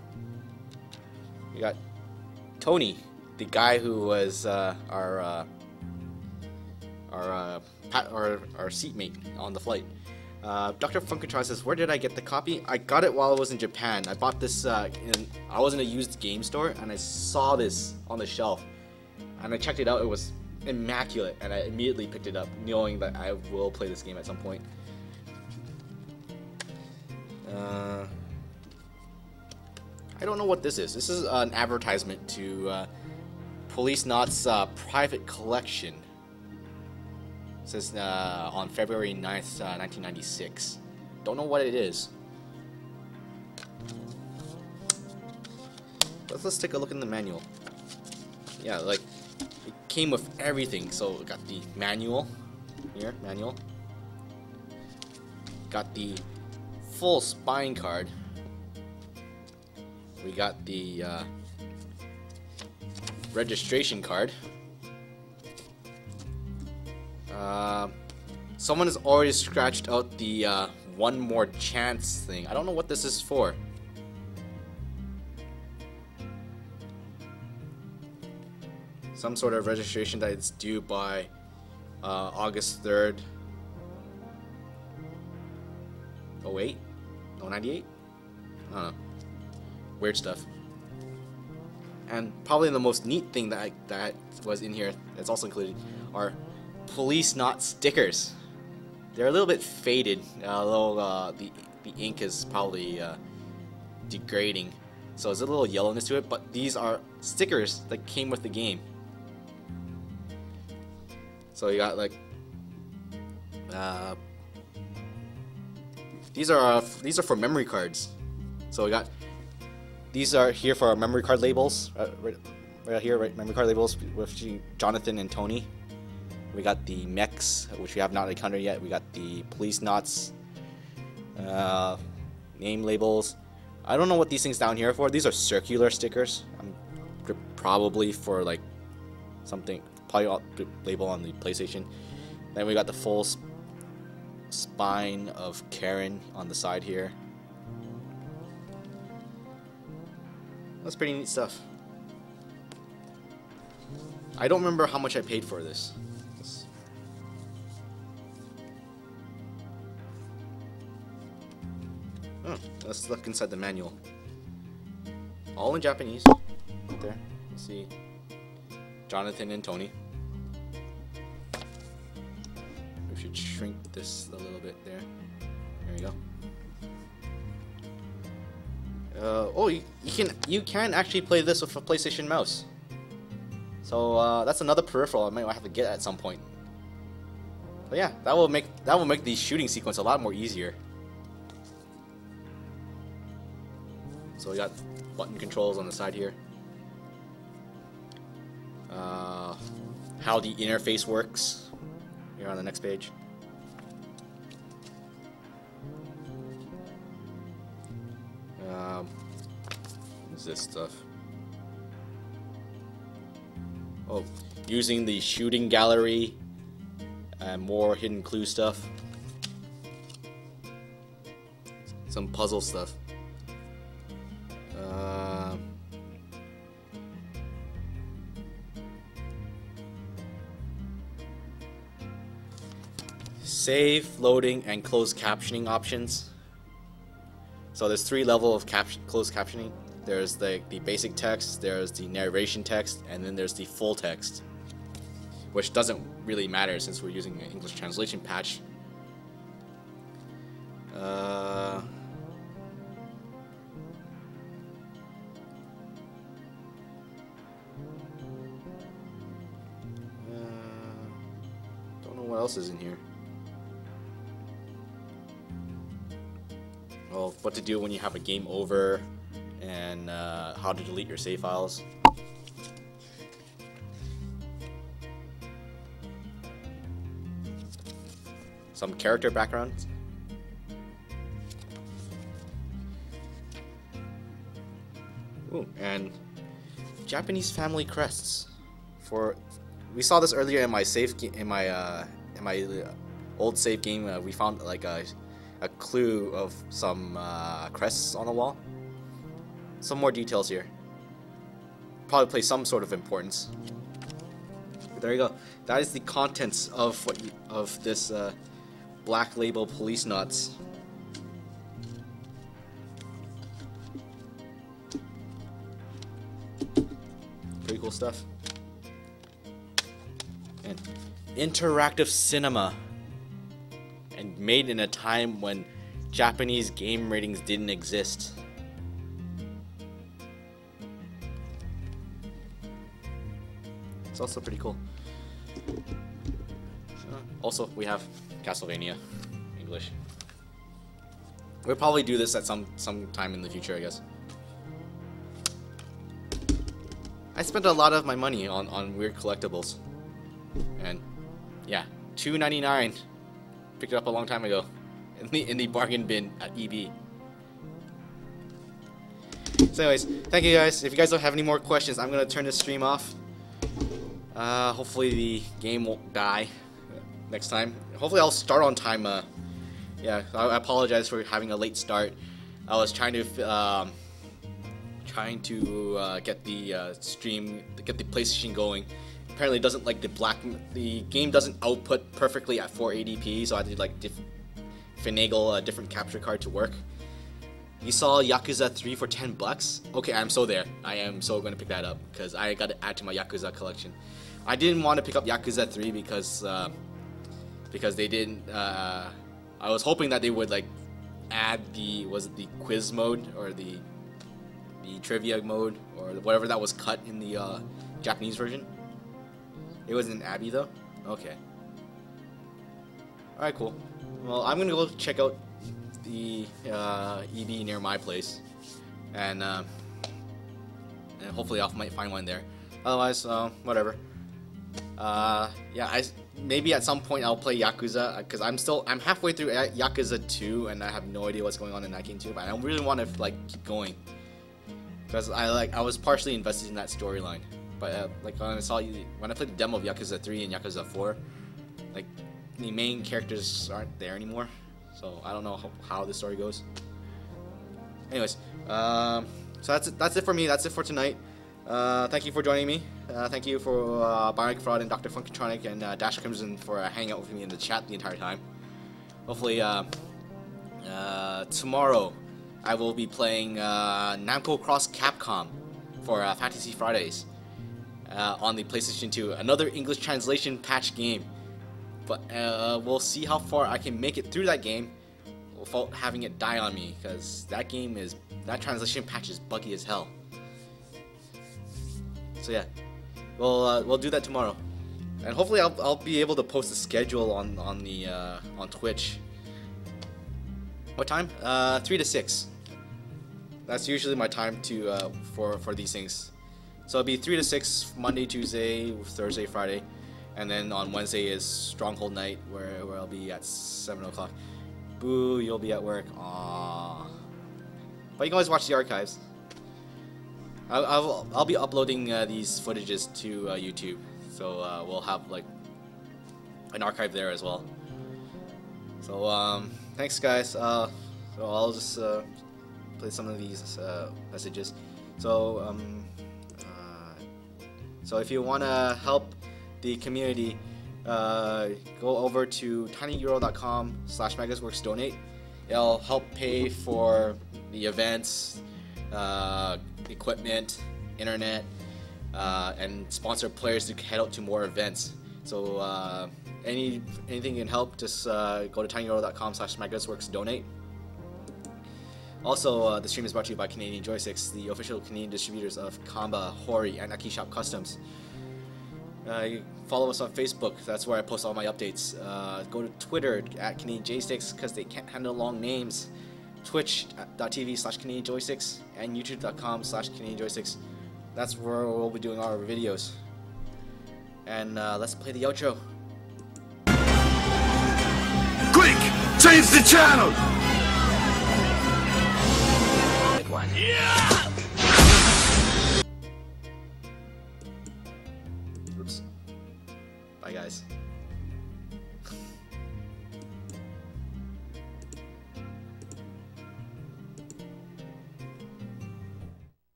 we got Tony, the guy who was our seatmate on the flight. Dr. Funkatron says, where did I get the copy? I got it while I was in Japan. I bought this I was in a used game store, and I saw this on the shelf, and I checked it out. It was immaculate, and I immediately picked it up, knowing that I will play this game at some point. I don't know what this is. This is an advertisement to Policenauts' private collection. It says on February 9th, 1996. Don't know what it is. But let's take a look in the manual. Yeah, like, it came with everything. So we got the manual here, got the full spine card. We got the registration card. Someone has already scratched out the one more chance thing. I don't know what this is for. Some sort of registration that it's due by August 3rd. 08? No, 98? I don't know. Weird stuff. And probably the most neat thing that was in here that's also included are Policenauts stickers. They're a little bit faded, although the ink is probably degrading, so there's a little yellowness to it. But these are stickers that came with the game. So you got like these are for memory cards. So we got these are here for our memory card labels. Right here, right, memory card labels with Jonathan and Tony. We got the mechs, which we have not encountered yet. We got the Policenauts name labels. I don't know what these things down here are for. These are circular stickers. Probably for like something, probably label on the PlayStation. Then we got the full spine of Karen on the side here. That's pretty neat stuff. I don't remember how much I paid for this. Let's look inside the manual. All in Japanese. Right there. Let's see. Jonathan and Tony. We should shrink this a little bit there. There you go. Oh, you can actually play this with a PlayStation mouse. So that's another peripheral I might have to get at some point. But yeah, that will make the shooting sequence a lot more easier. So we got button controls on the side here. How the interface works here on the next page. What's this stuff? Oh, using the shooting gallery and more hidden clue stuff. Some puzzle stuff. Save, loading, and closed captioning options. So there's 3 levels of closed captioning. There's the basic text, there's the narration text, and then there's the full text, which doesn't really matter since we're using an English translation patch. Don't know what else is in here. Well, what to do when you have a game over, and how to delete your save files. Some character backgrounds. Ooh, and Japanese family crests. We saw this earlier in my old save game. We found like a clue of some crests on the wall. Some more details here. Probably play some sort of importance. But there you go. That is the contents of this Black Label Policenauts. Pretty cool stuff. And interactive cinema. And made in a time when Japanese game ratings didn't exist. It's also pretty cool. Also, we have Castlevania English. We'll probably do this at some time in the future, I guess. I spent a lot of my money on weird collectibles. And yeah, $2.99. Picked it up a long time ago in the bargain bin at EB. So anyways, thank you guys. If you guys don't have any more questions, I'm gonna turn this stream off. Hopefully the game won't die next time. Hopefully I'll start on time. Yeah, I apologize for having a late start. I was trying to get the stream, get the PlayStation going. Apparently it doesn't like the game doesn't output perfectly at 480p, so I had to like finagle a different capture card to work. You saw Yakuza 3 for $10? Okay, I'm so there. I am so going to pick that up because I got to add to my Yakuza collection. I didn't want to pick up Yakuza 3 because they didn't. I was hoping that they would like add the quiz mode or the trivia mode or whatever that was cut in the Japanese version. It wasn't Abby though? Okay. Alright, cool. Well, I'm gonna go check out the EB near my place. And hopefully I might find one there. Otherwise, whatever. Yeah, maybe at some point I'll play Yakuza, because I'm halfway through Yakuza 2 and I have no idea what's going on in that game too, but I don't really want to like keep going. Because I was partially invested in that storyline. But like when I played the demo of Yakuza 3 and Yakuza 4, like the main characters aren't there anymore, so I don't know how the story goes. Anyways, so that's it for me. That's it for tonight. Thank you for joining me. Thank you for Bionic Fraud and Dr. Funkytronic and Dash Crimson for hanging out with me in the chat the entire time. Hopefully, tomorrow I will be playing Namco Cross Capcom for Fantasy Fridays. On the PlayStation 2, another English translation patch game, but we'll see how far I can make it through that game without having it die on me, because that translation patch is buggy as hell. So yeah, we'll do that tomorrow, and hopefully I'll be able to post a schedule on Twitch. What time? 3 to 6. That's usually my time to for these things. So it'll be 3 to 6 Monday, Tuesday, Thursday, Friday, and then on Wednesday is Stronghold Night, where I'll be at 7 o'clock. Boo, you'll be at work. Aww. But you can always watch the archives. I'll be uploading these footages to YouTube, so we'll have like an archive there as well. So thanks guys. So I'll just play some of these messages. So so if you want to help the community, go over to tinyeuro.com/megasworksdonate. It'll help pay for the events, equipment, internet, and sponsor players to head out to more events. So anything can help, just go to tinyeuro.com/megasworksdonate. Also, the stream is brought to you by Canadian Joysticks, the official Canadian distributors of Kamba, Hori, and Aki Shop Customs. You follow us on Facebook, that's where I post all my updates. Go to Twitter at Canadian Joysticks because they can't handle long names. Twitch.tv/Canadian Joysticks and YouTube.com/Canadian Joysticks. That's where we'll be doing our videos. And let's play the outro. Quick! Change the channel! Oops. Bye guys.